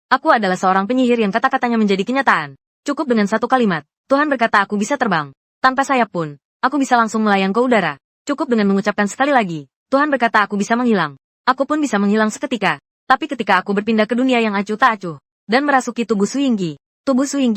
Aku adalah seorang penyihir yang kata-katanya menjadi kenyataan. Cukup dengan satu kalimat, Tuhan berkata aku bisa terbang. Tanpa sayap pun, aku bisa langsung melayang ke udara. Cukup dengan mengucapkan sekali lagi, Tuhan berkata aku bisa menghilang. Aku pun bisa menghilang seketika. Tapi ketika aku berpindah ke dunia yang acuh tak acuh, dan merasuki tubuh Su Yingqi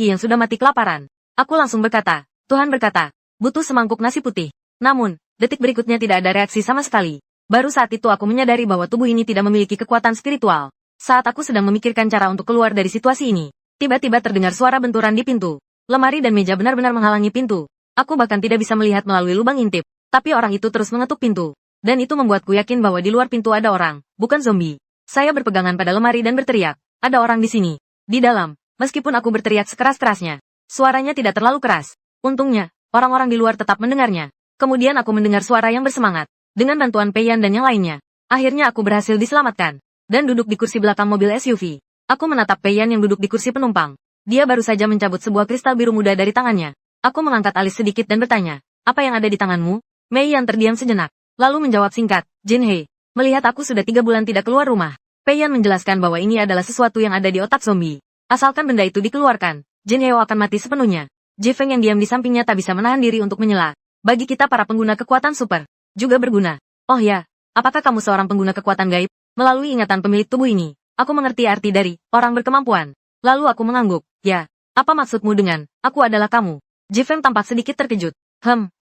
yang sudah mati kelaparan, aku langsung berkata, Tuhan berkata, butuh semangkuk nasi putih. Namun, detik berikutnya tidak ada reaksi sama sekali. Baru saat itu aku menyadari bahwa tubuh ini tidak memiliki kekuatan spiritual. Saat aku sedang memikirkan cara untuk keluar dari situasi ini, tiba-tiba terdengar suara benturan di pintu. Lemari dan meja benar-benar menghalangi pintu. Aku bahkan tidak bisa melihat melalui lubang intip, tapi orang itu terus mengetuk pintu. Dan itu membuatku yakin bahwa di luar pintu ada orang, bukan zombie. Saya berpegangan pada lemari dan berteriak, ada orang di sini. Di dalam, meskipun aku berteriak sekeras-kerasnya, suaranya tidak terlalu keras. Untungnya, orang-orang di luar tetap mendengarnya. Kemudian aku mendengar suara yang bersemangat. Dengan bantuan Pei Yan dan yang lainnya, akhirnya aku berhasil diselamatkan. Dan duduk di kursi belakang mobil SUV. Aku menatap Pei Yan yang duduk di kursi penumpang. Dia baru saja mencabut sebuah kristal biru muda dari tangannya. Aku mengangkat alis sedikit dan bertanya, apa yang ada di tanganmu? Mei Yan terdiam sejenak, lalu menjawab singkat, Jin He. Melihat aku sudah 3 bulan tidak keluar rumah, Pei Yan menjelaskan bahwa ini adalah sesuatu yang ada di otak zombie. Asalkan benda itu dikeluarkan, Jin Heo akan mati sepenuhnya. Ji Feng yang diam di sampingnya tak bisa menahan diri untuk menyela. Bagi kita para pengguna kekuatan super, juga berguna. Oh ya, apakah kamu seorang pengguna kekuatan gaib? Melalui ingatan pemilik tubuh ini, aku mengerti arti dari orang berkemampuan. Lalu aku mengangguk. Ya, apa maksudmu dengan aku adalah kamu? Ji Feng tampak sedikit terkejut.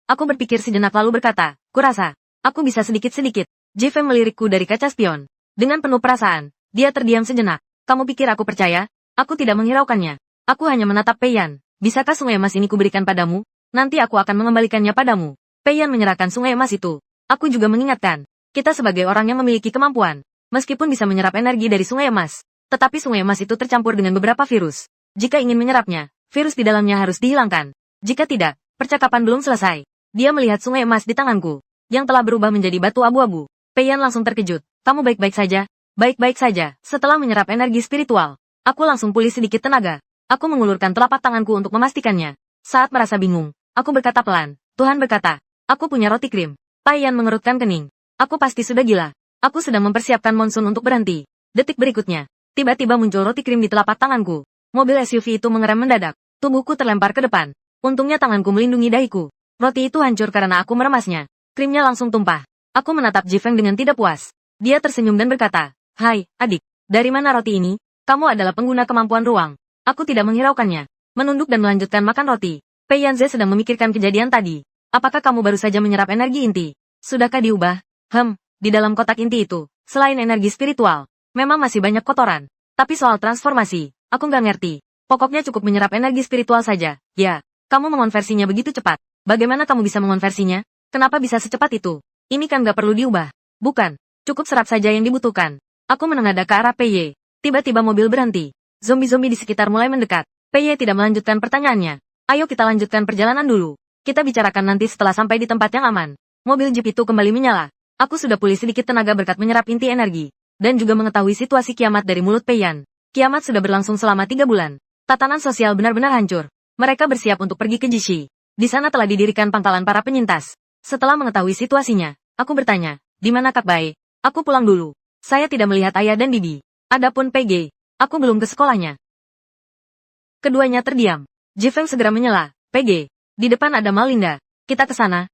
Aku berpikir sejenak lalu berkata, kurasa, aku bisa sedikit-sedikit. Ji Feng melirikku dari kaca spion. Dengan penuh perasaan, dia terdiam sejenak. Kamu pikir aku percaya? Aku tidak menghiraukannya. Aku hanya menatap Pei Yan. Bisakah sungai emas ini kuberikan padamu? Nanti aku akan mengembalikannya padamu. Pei Yan menyerahkan sungai emas itu. Aku juga mengingatkan, kita sebagai orang yang memiliki kemampuan, meskipun bisa menyerap energi dari sungai emas, tetapi sungai emas itu tercampur dengan beberapa virus. Jika ingin menyerapnya, virus di dalamnya harus dihilangkan. Jika tidak, percakapan belum selesai. Dia melihat sungai emas di tanganku, yang telah berubah menjadi batu abu-abu. Pei Yan langsung terkejut. Kamu baik-baik saja? Baik-baik saja. Setelah menyerap energi spiritual, aku langsung pulih sedikit tenaga. Aku mengulurkan telapak tanganku untuk memastikannya. Saat merasa bingung, aku berkata pelan, Tuhan berkata, aku punya roti krim. Pei Yan mengerutkan kening. Aku pasti sudah gila. Aku sedang mempersiapkan monsun untuk berhenti. Detik berikutnya, tiba-tiba muncul roti krim di telapak tanganku. Mobil SUV itu mengerem mendadak. Tubuhku terlempar ke depan. Untungnya tanganku melindungi dahiku. Roti itu hancur karena aku meremasnya. Krimnya langsung tumpah. Aku menatap Ji Feng dengan tidak puas. Dia tersenyum dan berkata, Hai, adik. Dari mana roti ini? Kamu adalah pengguna kemampuan ruang. Aku tidak menghiraukannya. Menunduk dan melanjutkan makan roti. Pei Yanze sedang memikirkan kejadian tadi. Apakah kamu baru saja menyerap energi inti? Sudahkah diubah? Di dalam kotak inti itu, selain energi spiritual, memang masih banyak kotoran. Tapi soal transformasi, aku nggak ngerti. Pokoknya cukup menyerap energi spiritual saja. Ya, kamu mengonversinya begitu cepat. Bagaimana kamu bisa mengonversinya? Kenapa bisa secepat itu? Ini kan nggak perlu diubah. Bukan, cukup serap saja yang dibutuhkan. Aku menengadah ke arah Pei. Tiba-tiba mobil berhenti. Zombie-zombie di sekitar mulai mendekat. Pei tidak melanjutkan pertanyaannya. Ayo kita lanjutkan perjalanan dulu. Kita bicarakan nanti setelah sampai di tempat yang aman. Mobil jeep itu kembali menyala. Aku sudah pulih sedikit tenaga berkat menyerap inti energi. Dan juga mengetahui situasi kiamat dari mulut Pei Yan. Kiamat sudah berlangsung selama 3 bulan. Tatanan sosial benar-benar hancur. Mereka bersiap untuk pergi ke Jishi. Di sana telah didirikan pangkalan para penyintas. Setelah mengetahui situasinya, aku bertanya, di mana Kak Bai? Aku pulang dulu. Saya tidak melihat ayah dan bibi. Adapun PG, aku belum ke sekolahnya. Keduanya terdiam. Ji Feng segera menyela, PG. Di depan ada Malinda. Kita ke sana.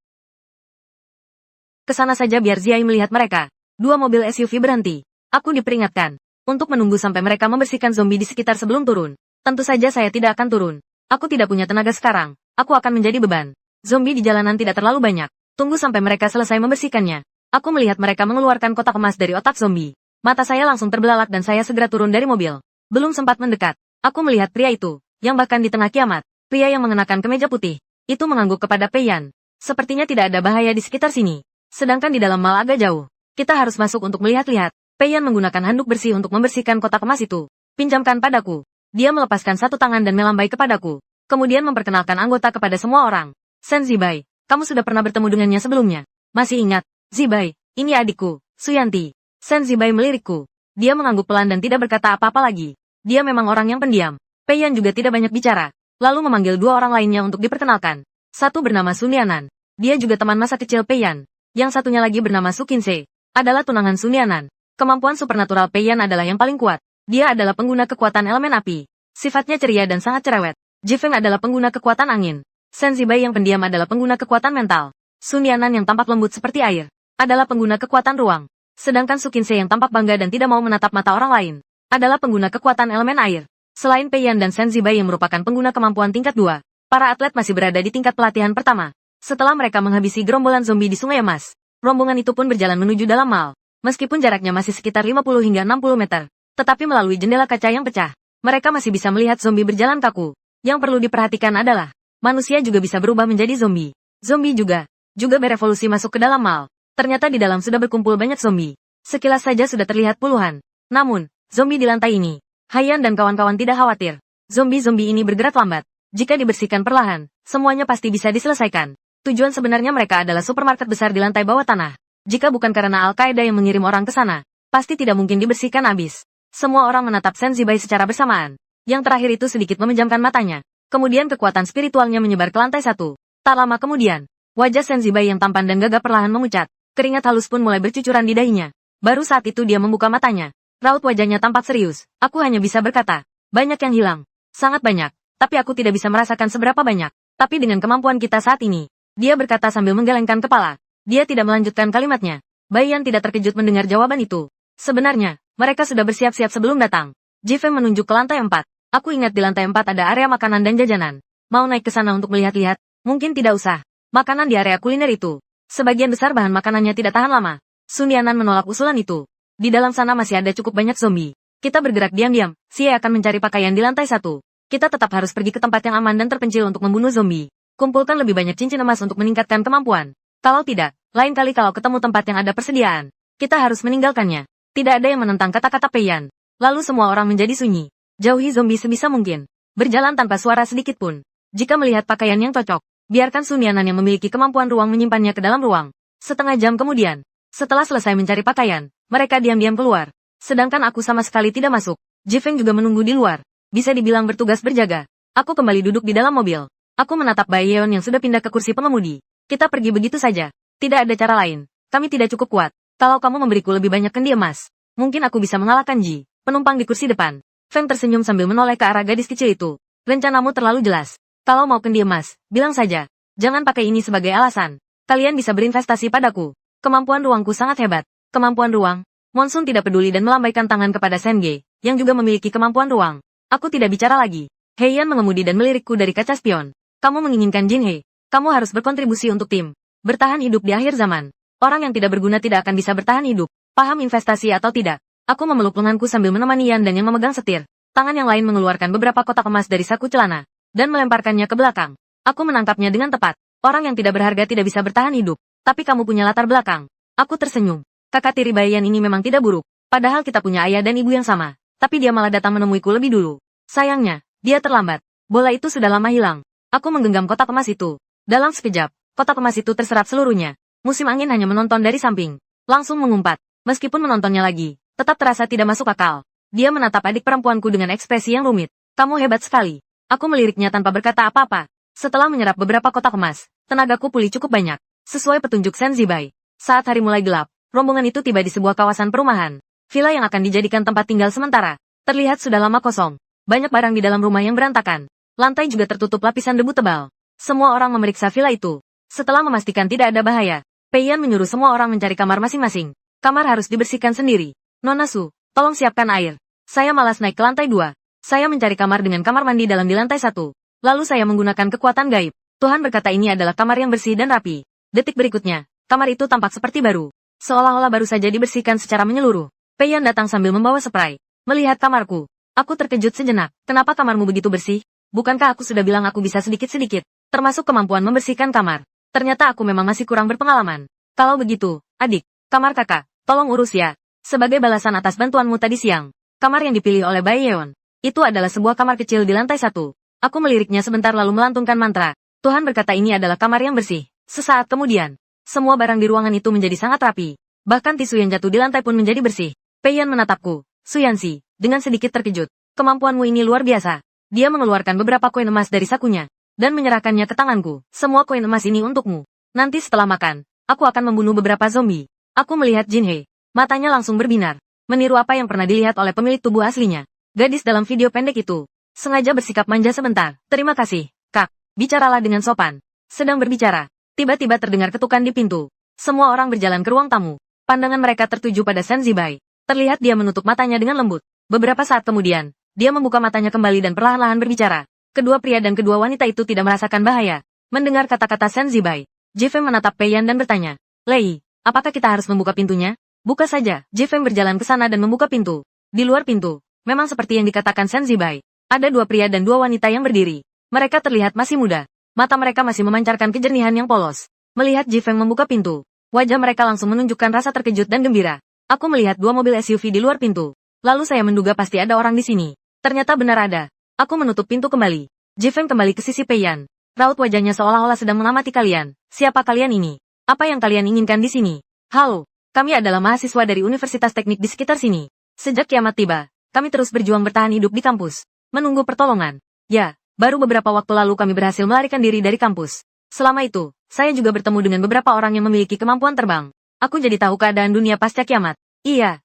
Ke sana saja biar Ziai melihat mereka. 2 mobil SUV berhenti. Aku diperingatkan untuk menunggu sampai mereka membersihkan zombie di sekitar sebelum turun. Tentu saja saya tidak akan turun. Aku tidak punya tenaga sekarang. Aku akan menjadi beban. Zombie di jalanan tidak terlalu banyak. Tunggu sampai mereka selesai membersihkannya. Aku melihat mereka mengeluarkan kotak emas dari otak zombie. Mata saya langsung terbelalak dan saya segera turun dari mobil. Belum sempat mendekat, aku melihat pria itu, yang bahkan di tengah kiamat, pria yang mengenakan kemeja putih. Itu mengangguk kepada Pei Yan. Sepertinya tidak ada bahaya di sekitar sini. Sedangkan di dalam mal agak jauh. Kita harus masuk untuk melihat-lihat. Pei Yan menggunakan handuk bersih untuk membersihkan kotak emas itu. Pinjamkan padaku. Dia melepaskan satu tangan dan melambai kepadaku. Kemudian memperkenalkan anggota kepada semua orang. Sen Zibai, kamu sudah pernah bertemu dengannya sebelumnya. Masih ingat? Zibai, ini adikku, Suyanti. Sen Zibai melirikku. Dia mengangguk pelan dan tidak berkata apa-apa lagi. Dia memang orang yang pendiam. Pei Yan juga tidak banyak bicara. Lalu memanggil 2 orang lainnya untuk diperkenalkan. Satu bernama Sunianan. Dia juga teman masa kecil Pei Yan. Yang satunya lagi bernama Su Qinse. Adalah tunangan Sunianan. Kemampuan supernatural Pei Yan adalah yang paling kuat. Dia adalah pengguna kekuatan elemen api. Sifatnya ceria dan sangat cerewet. Jifeng adalah pengguna kekuatan angin. Shen Zibai yang pendiam adalah pengguna kekuatan mental. Sun Yanan yang tampak lembut seperti air adalah pengguna kekuatan ruang. Sedangkan Su Qinse yang tampak bangga dan tidak mau menatap mata orang lain adalah pengguna kekuatan elemen air. Selain Pei Yan dan Shen Zibai yang merupakan pengguna kemampuan tingkat 2, para atlet masih berada di tingkat pelatihan pertama. Setelah mereka menghabisi gerombolan zombie di Sungai Emas, rombongan itu pun berjalan menuju dalam mall. Meskipun jaraknya masih sekitar 50 hingga 60 meter, tetapi melalui jendela kaca yang pecah, mereka masih bisa melihat zombie berjalan kaku. Yang perlu diperhatikan adalah, manusia juga bisa berubah menjadi zombie. Zombie juga berevolusi masuk ke dalam mall. Ternyata di dalam sudah berkumpul banyak zombie. Sekilas saja sudah terlihat puluhan. Namun, zombie di lantai ini, Haiyan dan kawan-kawan tidak khawatir. Zombie-zombie ini bergerak lambat. Jika dibersihkan perlahan, semuanya pasti bisa diselesaikan. Tujuan sebenarnya mereka adalah supermarket besar di lantai bawah tanah. Jika bukan karena Al-Qaeda yang mengirim orang ke sana, pasti tidak mungkin dibersihkan habis. Semua orang menatap Shen Zibai secara bersamaan. Yang terakhir itu sedikit memejamkan matanya. Kemudian kekuatan spiritualnya menyebar ke lantai 1. Tak lama kemudian, wajah Shen Zibai yang tampan dan gagah perlahan memucat. Keringat halus pun mulai bercucuran di dahinya. Baru saat itu dia membuka matanya. Raut wajahnya tampak serius. Aku hanya bisa berkata, banyak yang hilang. Sangat banyak. Tapi aku tidak bisa merasakan seberapa banyak. Tapi dengan kemampuan kita saat ini, dia berkata sambil menggelengkan kepala. Dia tidak melanjutkan kalimatnya. Bai Yan tidak terkejut mendengar jawaban itu. Sebenarnya, mereka sudah bersiap-siap sebelum datang. Jifeng menunjuk ke lantai 4. Aku ingat di lantai 4 ada area makanan dan jajanan. Mau naik ke sana untuk melihat-lihat? Mungkin tidak usah. Makanan di area kuliner itu. Sebagian besar bahan makanannya tidak tahan lama. Sun Yanan menolak usulan itu. Di dalam sana masih ada cukup banyak zombie. Kita bergerak diam-diam. Xie akan mencari pakaian di lantai 1. Kita tetap harus pergi ke tempat yang aman dan terpencil untuk membunuh zombie. Kumpulkan lebih banyak cincin emas untuk meningkatkan kemampuan. Kalau tidak, lain kali kalau ketemu tempat yang ada persediaan, kita harus meninggalkannya. Tidak ada yang menentang kata-kata Pei Yan. Lalu semua orang menjadi sunyi. Jauhi zombie sebisa mungkin. Berjalan tanpa suara sedikit pun. Jika melihat pakaian yang cocok, biarkan Sun Yanan yang memiliki kemampuan ruang menyimpannya ke dalam ruang. Setengah jam kemudian, setelah selesai mencari pakaian, mereka diam-diam keluar. Sedangkan aku sama sekali tidak masuk. Jifeng juga menunggu di luar. Bisa dibilang bertugas berjaga. Aku kembali duduk di dalam mobil. Aku menatap Bai Yeon yang sudah pindah ke kursi pengemudi. Kita pergi begitu saja. Tidak ada cara lain. Kami tidak cukup kuat. Kalau kamu memberiku lebih banyak kendi emas, mungkin aku bisa mengalahkan Ji, penumpang di kursi depan. Feng tersenyum sambil menoleh ke arah gadis kecil itu. Rencanamu terlalu jelas. Kalau mau kendi emas, bilang saja. Jangan pakai ini sebagai alasan. Kalian bisa berinvestasi padaku. Kemampuan ruangku sangat hebat. Kemampuan ruang. Monsun tidak peduli dan melambaikan tangan kepada Senge, yang juga memiliki kemampuan ruang. Aku tidak bicara lagi. Heian mengemudi dan melirikku dari kaca spion. Kamu menginginkan Jin He. Kamu harus berkontribusi untuk tim. Bertahan hidup di akhir zaman. Orang yang tidak berguna tidak akan bisa bertahan hidup. Paham investasi atau tidak? Aku memeluk lenganku sambil menemani Yan dan yang memegang setir. Tangan yang lain mengeluarkan beberapa kotak emas dari saku celana, dan melemparkannya ke belakang. Aku menangkapnya dengan tepat. Orang yang tidak berharga tidak bisa bertahan hidup. Tapi kamu punya latar belakang. Aku tersenyum. Kakak tiri Bai Yan ini memang tidak buruk. Padahal kita punya ayah dan ibu yang sama. Tapi dia malah datang menemuiku lebih dulu. Sayangnya, dia terlambat. Bola itu sudah lama hilang. Aku menggenggam kotak emas itu. Dalam sekejap, kotak emas itu terserap seluruhnya. Musim angin hanya menonton dari samping. Langsung mengumpat. Meskipun menontonnya lagi, tetap terasa tidak masuk akal. Dia menatap adik perempuanku dengan ekspresi yang rumit. Kamu hebat sekali. Aku meliriknya tanpa berkata apa-apa. Setelah menyerap beberapa kotak emas, tenagaku pulih cukup banyak. Sesuai petunjuk Shen Zibai. Saat hari mulai gelap, rombongan itu tiba di sebuah kawasan perumahan. Villa yang akan dijadikan tempat tinggal sementara. Terlihat sudah lama kosong. Banyak barang di dalam rumah yang berantakan. Lantai juga tertutup lapisan debu tebal. Semua orang memeriksa villa itu. Setelah memastikan tidak ada bahaya, Pei Yan menyuruh semua orang mencari kamar masing-masing. Kamar harus dibersihkan sendiri. Nona Su, tolong siapkan air. Saya malas naik ke lantai 2. Saya mencari kamar dengan kamar mandi dalam di lantai 1. Lalu saya menggunakan kekuatan gaib. Tuhan berkata ini adalah kamar yang bersih dan rapi. Detik berikutnya, kamar itu tampak seperti baru. Seolah-olah baru saja dibersihkan secara menyeluruh. Pei Yan datang sambil membawa spray. Melihat kamarku, aku terkejut sejenak. Kenapa kamarmu begitu bersih? Bukankah aku sudah bilang aku bisa sedikit-sedikit, termasuk kemampuan membersihkan kamar? Ternyata aku memang masih kurang berpengalaman. Kalau begitu, adik, kamar kakak, tolong urus ya. Sebagai balasan atas bantuanmu tadi siang, kamar yang dipilih oleh Bai Yeon, itu adalah sebuah kamar kecil di lantai 1. Aku meliriknya sebentar lalu melantunkan mantra. Tuhan berkata ini adalah kamar yang bersih. Sesaat kemudian, semua barang di ruangan itu menjadi sangat rapi. Bahkan tisu yang jatuh di lantai pun menjadi bersih. Pei Yan menatapku. Su Yanxi, dengan sedikit terkejut. Kemampuanmu ini luar biasa. Dia mengeluarkan beberapa koin emas dari sakunya, dan menyerahkannya ke tanganku. Semua koin emas ini untukmu. Nanti setelah makan, aku akan membunuh beberapa zombie. Aku melihat Jin He. Matanya langsung berbinar. meniru apa yang pernah dilihat oleh pemilik tubuh aslinya. Gadis dalam video pendek itu sengaja bersikap manja sebentar. Terima kasih, Kak. Bicaralah dengan sopan. Sedang berbicara, tiba-tiba terdengar ketukan di pintu. Semua orang berjalan ke ruang tamu. Pandangan mereka tertuju pada Shen Zibai. Terlihat dia menutup matanya dengan lembut. Beberapa saat kemudian, dia membuka matanya kembali dan perlahan-lahan berbicara. Kedua pria dan kedua wanita itu tidak merasakan bahaya. Mendengar kata-kata Shen Zibai, Jifeng menatap Pei Yan dan bertanya, Lei, apakah kita harus membuka pintunya? Buka saja. Jifeng berjalan ke sana dan membuka pintu. Di luar pintu, memang seperti yang dikatakan Shen Zibai. Ada dua pria dan dua wanita yang berdiri. Mereka terlihat masih muda. Mata mereka masih memancarkan kejernihan yang polos. Melihat Jifeng membuka pintu, wajah mereka langsung menunjukkan rasa terkejut dan gembira. Aku melihat dua mobil SUV di luar pintu. Lalu saya menduga pasti ada orang di sini. Ternyata benar ada. Aku menutup pintu kembali. Jifeng kembali ke sisi Pei Yan. Raut wajahnya seolah-olah sedang mengamati kalian. Siapa kalian ini? Apa yang kalian inginkan di sini? Halo, kami adalah mahasiswa dari Universitas Teknik di sekitar sini. Sejak kiamat tiba, kami terus berjuang bertahan hidup di kampus. Menunggu pertolongan. Ya, baru beberapa waktu lalu kami berhasil melarikan diri dari kampus. Selama itu, saya juga bertemu dengan beberapa orang yang memiliki kemampuan terbang. Aku jadi tahu keadaan dunia pasca kiamat. Iya,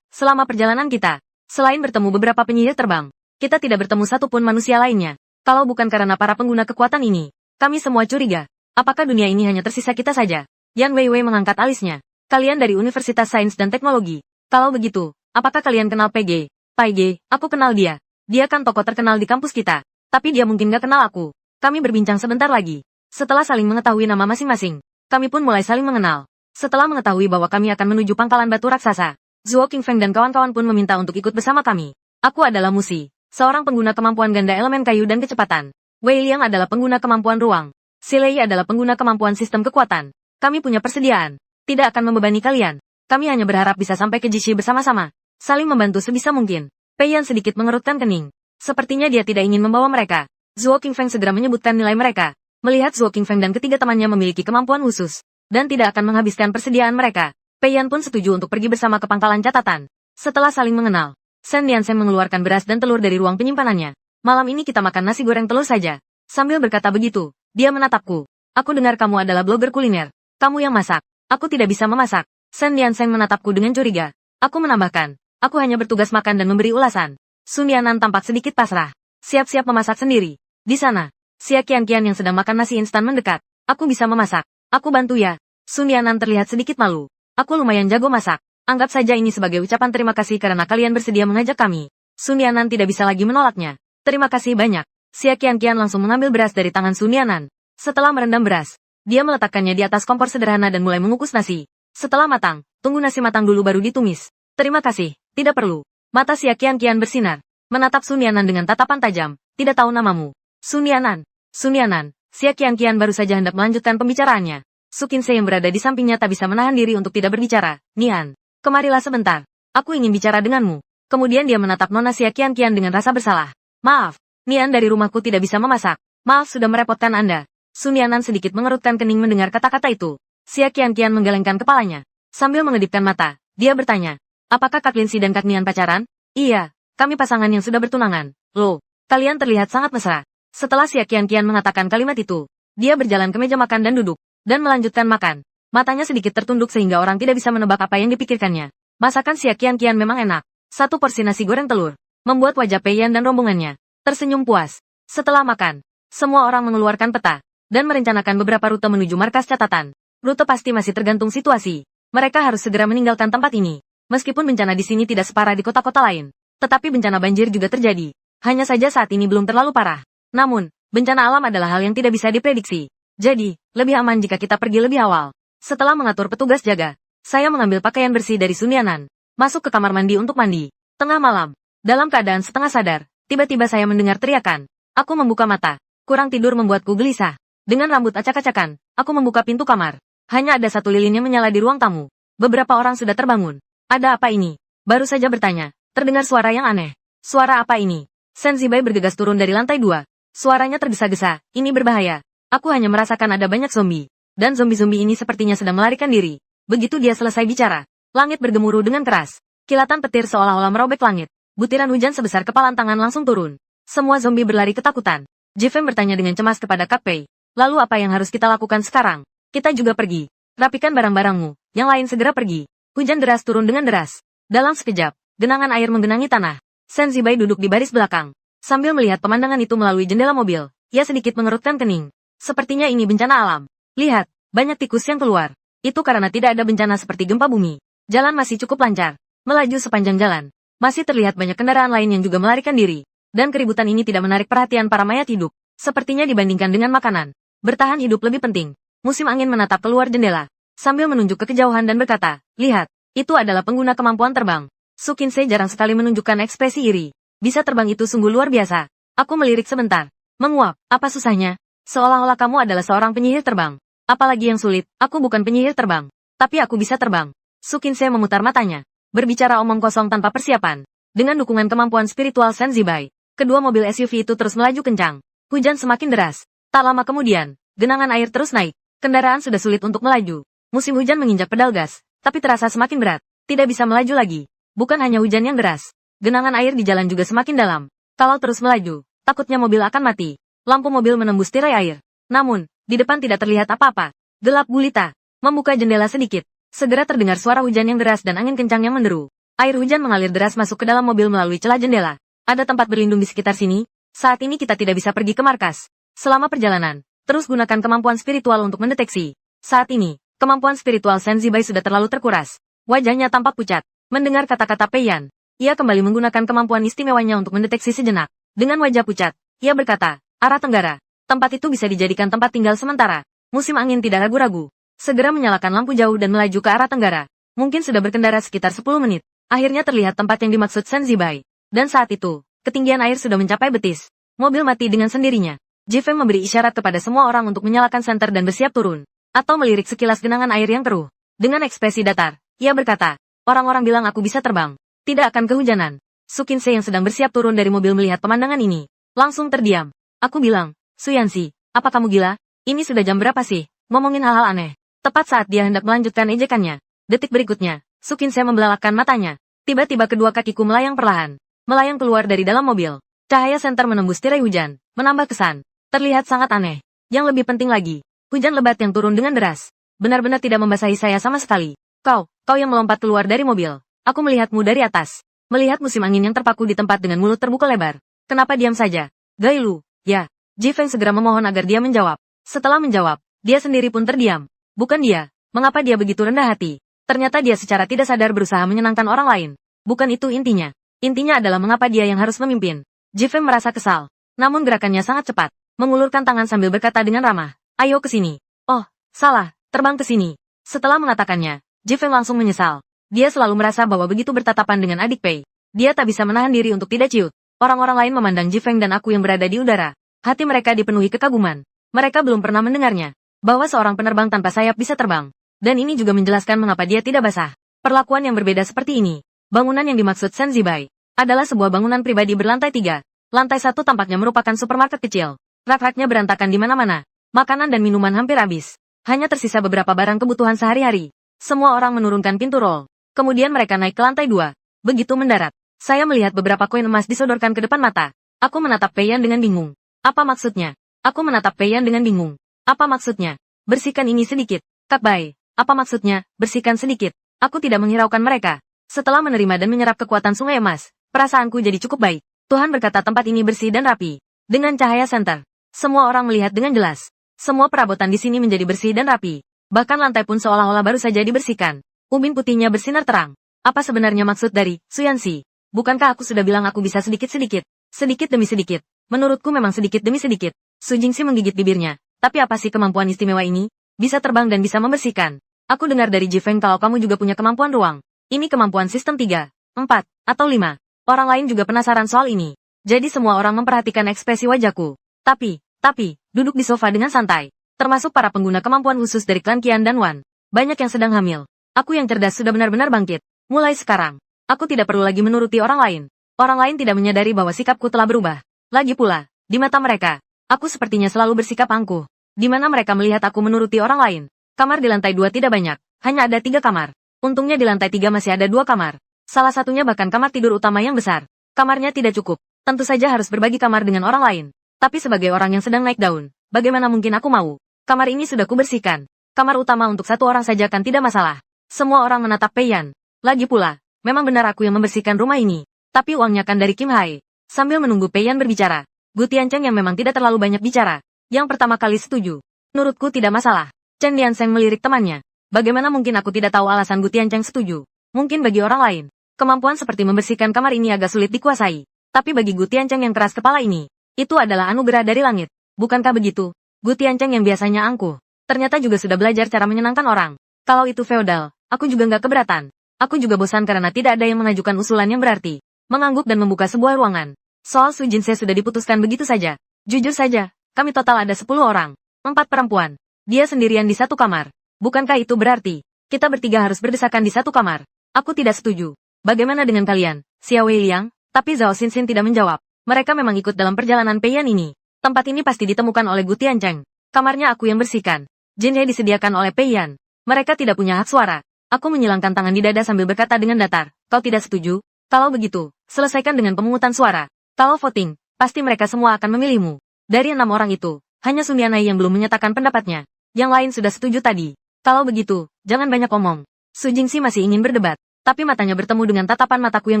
selama perjalanan kita, selain bertemu beberapa penyihir terbang, kita tidak bertemu satupun manusia lainnya. Kalau bukan karena para pengguna kekuatan ini, kami semua curiga. Apakah dunia ini hanya tersisa kita saja? Yan Weiwei mengangkat alisnya. Kalian dari Universitas Sains dan Teknologi. Kalau begitu, apakah kalian kenal PG? Pai Ge, aku kenal dia. Dia kan tokoh terkenal di kampus kita. Tapi dia mungkin gak kenal aku. Kami berbincang sebentar lagi. Setelah saling mengetahui nama masing-masing, kami pun mulai saling mengenal. Setelah mengetahui bahwa kami akan menuju pangkalan batu raksasa, Zhuo Qingfeng dan kawan-kawan pun meminta untuk ikut bersama kami. Aku adalah Musi, seorang pengguna kemampuan ganda elemen kayu dan kecepatan. Wei Liang adalah pengguna kemampuan ruang. Si Lei adalah pengguna kemampuan sistem kekuatan. Kami punya persediaan. Tidak akan membebani kalian. Kami hanya berharap bisa sampai ke Jishi bersama-sama. Saling membantu sebisa mungkin. Pei Yan sedikit mengerutkan kening. Sepertinya dia tidak ingin membawa mereka. Zhuo Qingfeng segera menyebutkan nilai mereka. Melihat Zhuo Qingfeng dan ketiga temannya memiliki kemampuan khusus, dan tidak akan menghabiskan persediaan mereka, Pei Yan pun setuju untuk pergi bersama ke pangkalan catatan. Setelah saling mengenal, Shen Liansheng mengeluarkan beras dan telur dari ruang penyimpanannya. Malam ini kita makan nasi goreng telur saja. Sambil berkata begitu, dia menatapku. Aku dengar kamu adalah blogger kuliner. Kamu yang masak. Aku tidak bisa memasak. Shen Liansheng menatapku dengan curiga. Aku menambahkan, aku hanya bertugas makan dan memberi ulasan. Sun Yanan tampak sedikit pasrah. Siap-siap memasak sendiri. Di sana, Xia Qian-Qian yang sedang makan nasi instan mendekat. Aku bisa memasak. Aku bantu ya. Sun Yanan terlihat sedikit malu. Aku lumayan jago masak. Anggap saja ini sebagai ucapan terima kasih karena kalian bersedia mengajak kami. Sun Yanan tidak bisa lagi menolaknya. Terima kasih banyak. Xia Qian-Qian langsung mengambil beras dari tangan Sun Yanan. Setelah merendam beras, dia meletakkannya di atas kompor sederhana dan mulai mengukus nasi. Setelah matang, tunggu nasi matang dulu baru ditumis. Terima kasih, tidak perlu. Mata Xia Qian-Qian bersinar. Menatap Sun Yanan dengan tatapan tajam. Tidak tahu namamu. Sun Yanan. Xia Qian-Qian baru saja hendak melanjutkan pembicaraannya. Su Qinse yang berada di sampingnya tak bisa menahan diri untuk tidak berbicara. Nian, kemarilah sebentar. Aku ingin bicara denganmu. Kemudian dia menatap Nona Xia Qian-Qian dengan rasa bersalah. Maaf, Nian dari rumahku tidak bisa memasak. Maaf sudah merepotkan Anda. Sun Yanan sedikit mengerutkan kening mendengar kata-kata itu. Xia Qian-Qian menggelengkan kepalanya. Sambil mengedipkan mata, dia bertanya, apakah Kak Linsi dan Kak Nian pacaran? Iya, kami pasangan yang sudah bertunangan. Loh, kalian terlihat sangat mesra. Setelah Xia Qian-Qian mengatakan kalimat itu, dia berjalan ke meja makan dan duduk, dan melanjutkan makan. Matanya sedikit tertunduk sehingga orang tidak bisa menebak apa yang dipikirkannya. Masakan Xia Qian-Qian memang enak. Satu porsi nasi goreng telur, membuat wajah Pei Yan dan rombongannya tersenyum puas. Setelah makan, semua orang mengeluarkan peta, dan merencanakan beberapa rute menuju markas catatan. Rute pasti masih tergantung situasi. Mereka harus segera meninggalkan tempat ini. Meskipun bencana di sini tidak separah di kota-kota lain, tetapi bencana banjir juga terjadi. Hanya saja saat ini belum terlalu parah. Namun, bencana alam adalah hal yang tidak bisa diprediksi. Jadi, lebih aman jika kita pergi lebih awal. Setelah mengatur petugas jaga, saya mengambil pakaian bersih dari Sun Yanan, masuk ke kamar mandi untuk mandi. Tengah malam, dalam keadaan setengah sadar, tiba-tiba saya mendengar teriakan. Aku membuka mata. Kurang tidur membuatku gelisah. Dengan rambut acak-acakan, aku membuka pintu kamar. Hanya ada satu lilin yang menyala di ruang tamu. Beberapa orang sudah terbangun. Ada apa ini? Baru saja bertanya. Terdengar suara yang aneh. Suara apa ini? Shen Zibai bergegas turun dari lantai 2. Suaranya tergesa-gesa. Ini berbahaya. Aku hanya merasakan ada banyak zombie. Dan zombie-zombie ini sepertinya sedang melarikan diri. Begitu dia selesai bicara, langit bergemuruh dengan keras. Kilatan petir seolah-olah merobek langit. Butiran hujan sebesar kepalan tangan langsung turun. Semua zombie berlari ketakutan. Jifeng bertanya dengan cemas kepada Kak Pei. Lalu apa yang harus kita lakukan sekarang? Kita juga pergi. Rapikan barang-barangmu. Yang lain segera pergi. Hujan deras turun dengan deras. Dalam sekejap, genangan air menggenangi tanah. Shen Zibai duduk di baris belakang. Sambil melihat pemandangan itu melalui jendela mobil, ia sedikit mengerutkan kening. Sepertinya ini bencana alam. Lihat, banyak tikus yang keluar. Itu karena tidak ada bencana seperti gempa bumi. Jalan masih cukup lancar. Melaju sepanjang jalan. Masih terlihat banyak kendaraan lain yang juga melarikan diri. Dan keributan ini tidak menarik perhatian para mayat hidup. Sepertinya dibandingkan dengan makanan. Bertahan hidup lebih penting. Musim angin menatap keluar jendela. Sambil menunjuk ke kejauhan dan berkata, lihat, itu adalah pengguna kemampuan terbang. Su Qinsei jarang sekali menunjukkan ekspresi iri. Bisa terbang itu sungguh luar biasa. Aku melirik sebentar. Menguap, apa susahnya? Seolah-olah kamu adalah seorang penyihir terbang. Apalagi yang sulit, aku bukan penyihir terbang. Tapi aku bisa terbang. Su Qinsei memutar matanya. Berbicara omong kosong tanpa persiapan. Dengan dukungan kemampuan spiritual Shen Zibai, kedua mobil SUV itu terus melaju kencang. Hujan semakin deras. Tak lama kemudian, genangan air terus naik. Kendaraan sudah sulit untuk melaju. Musim hujan menginjak pedal gas, tapi terasa semakin berat. Tidak bisa melaju lagi. Bukan hanya hujan yang deras. Genangan air di jalan juga semakin dalam. Kalau terus melaju, takutnya mobil akan mati. Lampu mobil menembus tirai air. Namun, di depan tidak terlihat apa-apa. Gelap gulita. Membuka jendela sedikit. Segera terdengar suara hujan yang deras dan angin kencang yang menderu. Air hujan mengalir deras masuk ke dalam mobil melalui celah jendela. Ada tempat berlindung di sekitar sini. Saat ini kita tidak bisa pergi ke markas. Selama perjalanan, terus gunakan kemampuan spiritual untuk mendeteksi. Saat ini, kemampuan spiritual Shen Zibai sudah terlalu terkuras. Wajahnya tampak pucat. Mendengar kata-kata Pei Yan, ia kembali menggunakan kemampuan istimewanya untuk mendeteksi sejenak. Dengan wajah pucat, ia berkata, arah tenggara. Tempat itu bisa dijadikan tempat tinggal sementara. Musim angin tidak ragu-ragu. Segera menyalakan lampu jauh dan melaju ke arah tenggara. Mungkin sudah berkendara sekitar 10 menit. Akhirnya terlihat tempat yang dimaksud Shen Zibai. Dan saat itu, ketinggian air sudah mencapai betis. Mobil mati dengan sendirinya. Jifeng memberi isyarat kepada semua orang untuk menyalakan senter dan bersiap turun. Atau melirik sekilas genangan air yang keruh. Dengan ekspresi datar, ia berkata, orang-orang bilang aku bisa terbang. Tidak akan kehujanan. Su Qinsei yang sedang bersiap turun dari mobil melihat pemandangan ini. Langsung terdiam. Aku bilang, Su Yanxi, apa kamu gila? Ini sudah jam berapa sih? Ngomongin hal-hal aneh. Tepat saat dia hendak melanjutkan ejekannya. Detik berikutnya, Su Qinsei membelalakkan matanya. Tiba-tiba kedua kakiku melayang perlahan. Melayang keluar dari dalam mobil. Cahaya senter menembus tirai hujan. Menambah kesan. Terlihat sangat aneh. Yang lebih penting lagi, hujan lebat yang turun dengan deras. Benar-benar tidak membasahi saya sama sekali. Kau yang melompat keluar dari mobil. Aku melihatmu dari atas. Melihat musim angin yang terpaku di tempat dengan mulut terbuka lebar. Kenapa diam saja? Gailu, ya. Jifeng segera memohon agar dia menjawab. Setelah menjawab, dia sendiri pun terdiam. Bukan dia. Mengapa dia begitu rendah hati? Ternyata dia secara tidak sadar berusaha menyenangkan orang lain. Bukan itu intinya. Intinya adalah mengapa dia yang harus memimpin. Jifeng merasa kesal. Namun gerakannya sangat cepat. Mengulurkan tangan sambil berkata dengan ramah. Ayo ke sini. Oh, salah. Terbang ke sini. Setelah mengatakannya, Jifeng langsung menyesal. Dia selalu merasa bahwa begitu bertatapan dengan adik Pei, dia tak bisa menahan diri untuk tidak ciut. Orang-orang lain memandang Jifeng dan aku yang berada di udara. Hati mereka dipenuhi kekaguman. Mereka belum pernah mendengarnya. Bahwa seorang penerbang tanpa sayap bisa terbang. Dan ini juga menjelaskan mengapa dia tidak basah. Perlakuan yang berbeda seperti ini. Bangunan yang dimaksud Shen Zibai adalah sebuah bangunan pribadi berlantai 3. Lantai 1 tampaknya merupakan supermarket kecil. Rak-raknya berantakan di mana-mana. Makanan dan minuman hampir habis. Hanya tersisa beberapa barang kebutuhan sehari-hari. Semua orang menurunkan pintu roll. Kemudian mereka naik ke lantai 2. Begitu mendarat, saya melihat beberapa koin emas disodorkan ke depan mata. Aku menatap Pei Yan dengan bingung. Apa maksudnya? Aku menatap Pei Yan dengan bingung. Apa maksudnya? Bersihkan ini sedikit. Kak Bai. Apa maksudnya? Bersihkan sedikit. Aku tidak menghiraukan mereka. Setelah menerima dan menyerap kekuatan sungai emas, perasaanku jadi cukup baik. Tuhan berkata tempat ini bersih dan rapi. Dengan cahaya senter, semua orang melihat dengan jelas. Semua perabotan di sini menjadi bersih dan rapi. Bahkan lantai pun seolah-olah baru saja dibersihkan. Ubin putihnya bersinar terang. Apa sebenarnya maksud dari Su Yanxi? Bukankah aku sudah bilang aku bisa sedikit-sedikit? Sedikit demi sedikit. Menurutku memang sedikit demi sedikit. Su Jingxi menggigit bibirnya. Tapi apa sih kemampuan istimewa ini? Bisa terbang dan bisa membersihkan. Aku dengar dari Jifeng kalau kamu juga punya kemampuan ruang. Ini kemampuan sistem 3, 4, atau 5. Orang lain juga penasaran soal ini. Jadi semua orang memperhatikan ekspresi wajahku. Tapi, duduk di sofa dengan santai. Termasuk para pengguna kemampuan khusus dari klan Qian dan Wan. Banyak yang sedang hamil. Aku yang cerdas sudah benar-benar bangkit. Mulai sekarang, aku tidak perlu lagi menuruti orang lain. Orang lain tidak menyadari bahwa sikapku telah berubah. Lagi pula, di mata mereka, aku sepertinya selalu bersikap angkuh. Di mana mereka melihat aku menuruti orang lain. Kamar di lantai 2 tidak banyak, hanya ada 3 kamar. Untungnya di lantai 3 masih ada 2 kamar. Salah satunya bahkan kamar tidur utama yang besar. Kamarnya tidak cukup, tentu saja harus berbagi kamar dengan orang lain. Tapi sebagai orang yang sedang naik daun, bagaimana mungkin aku mau? Kamar ini sudah kubersihkan. Kamar utama untuk 1 orang saja kan tidak masalah. Semua orang menatap Pei Yan. Lagi pula, memang benar aku yang membersihkan rumah ini. Tapi uangnya kan dari Kim Hai. Sambil menunggu Pei Yan berbicara, Gu Tiancheng yang memang tidak terlalu banyak bicara, yang pertama kali setuju. Menurutku tidak masalah. Chen Diansheng melirik temannya. Bagaimana mungkin aku tidak tahu alasan Gu Tiancheng setuju? Mungkin bagi orang lain, kemampuan seperti membersihkan kamar ini agak sulit dikuasai. Tapi bagi Gu Tiancheng yang keras kepala ini, itu adalah anugerah dari langit. Bukankah begitu? Gu Tiancheng yang biasanya angkuh, ternyata juga sudah belajar cara menyenangkan orang. Kalau itu feodal, aku juga nggak keberatan. Aku juga bosan karena tidak ada yang mengajukan usulan yang berarti. Mengangguk dan membuka sebuah ruangan. Soal Su Jinsei sudah diputuskan begitu saja. Jujur saja, kami total ada 10 orang. 4 perempuan. Dia sendirian di satu kamar. Bukankah itu berarti, kita bertiga harus berdesakan di satu kamar? Aku tidak setuju. Bagaimana dengan kalian, Xiao Wei Liang? Tapi Zhao Xinxin tidak menjawab. Mereka memang ikut dalam perjalanan Pei Yan ini. Tempat ini pasti ditemukan oleh Gu Tiancheng. Kamarnya aku yang bersihkan. Jinhe disediakan oleh Pei Yan. Mereka tidak punya hak suara. Aku menyilangkan tangan di dada sambil berkata dengan datar, kau tidak setuju? Kalau begitu, selesaikan dengan pemungutan suara. Kalau voting, pasti mereka semua akan memilihmu. Dari 6 orang itu, hanya Sun Yanai yang belum menyatakan pendapatnya. Yang lain sudah setuju tadi. Kalau begitu, jangan banyak omong. Su Jingxi masih ingin berdebat, tapi matanya bertemu dengan tatapan mataku yang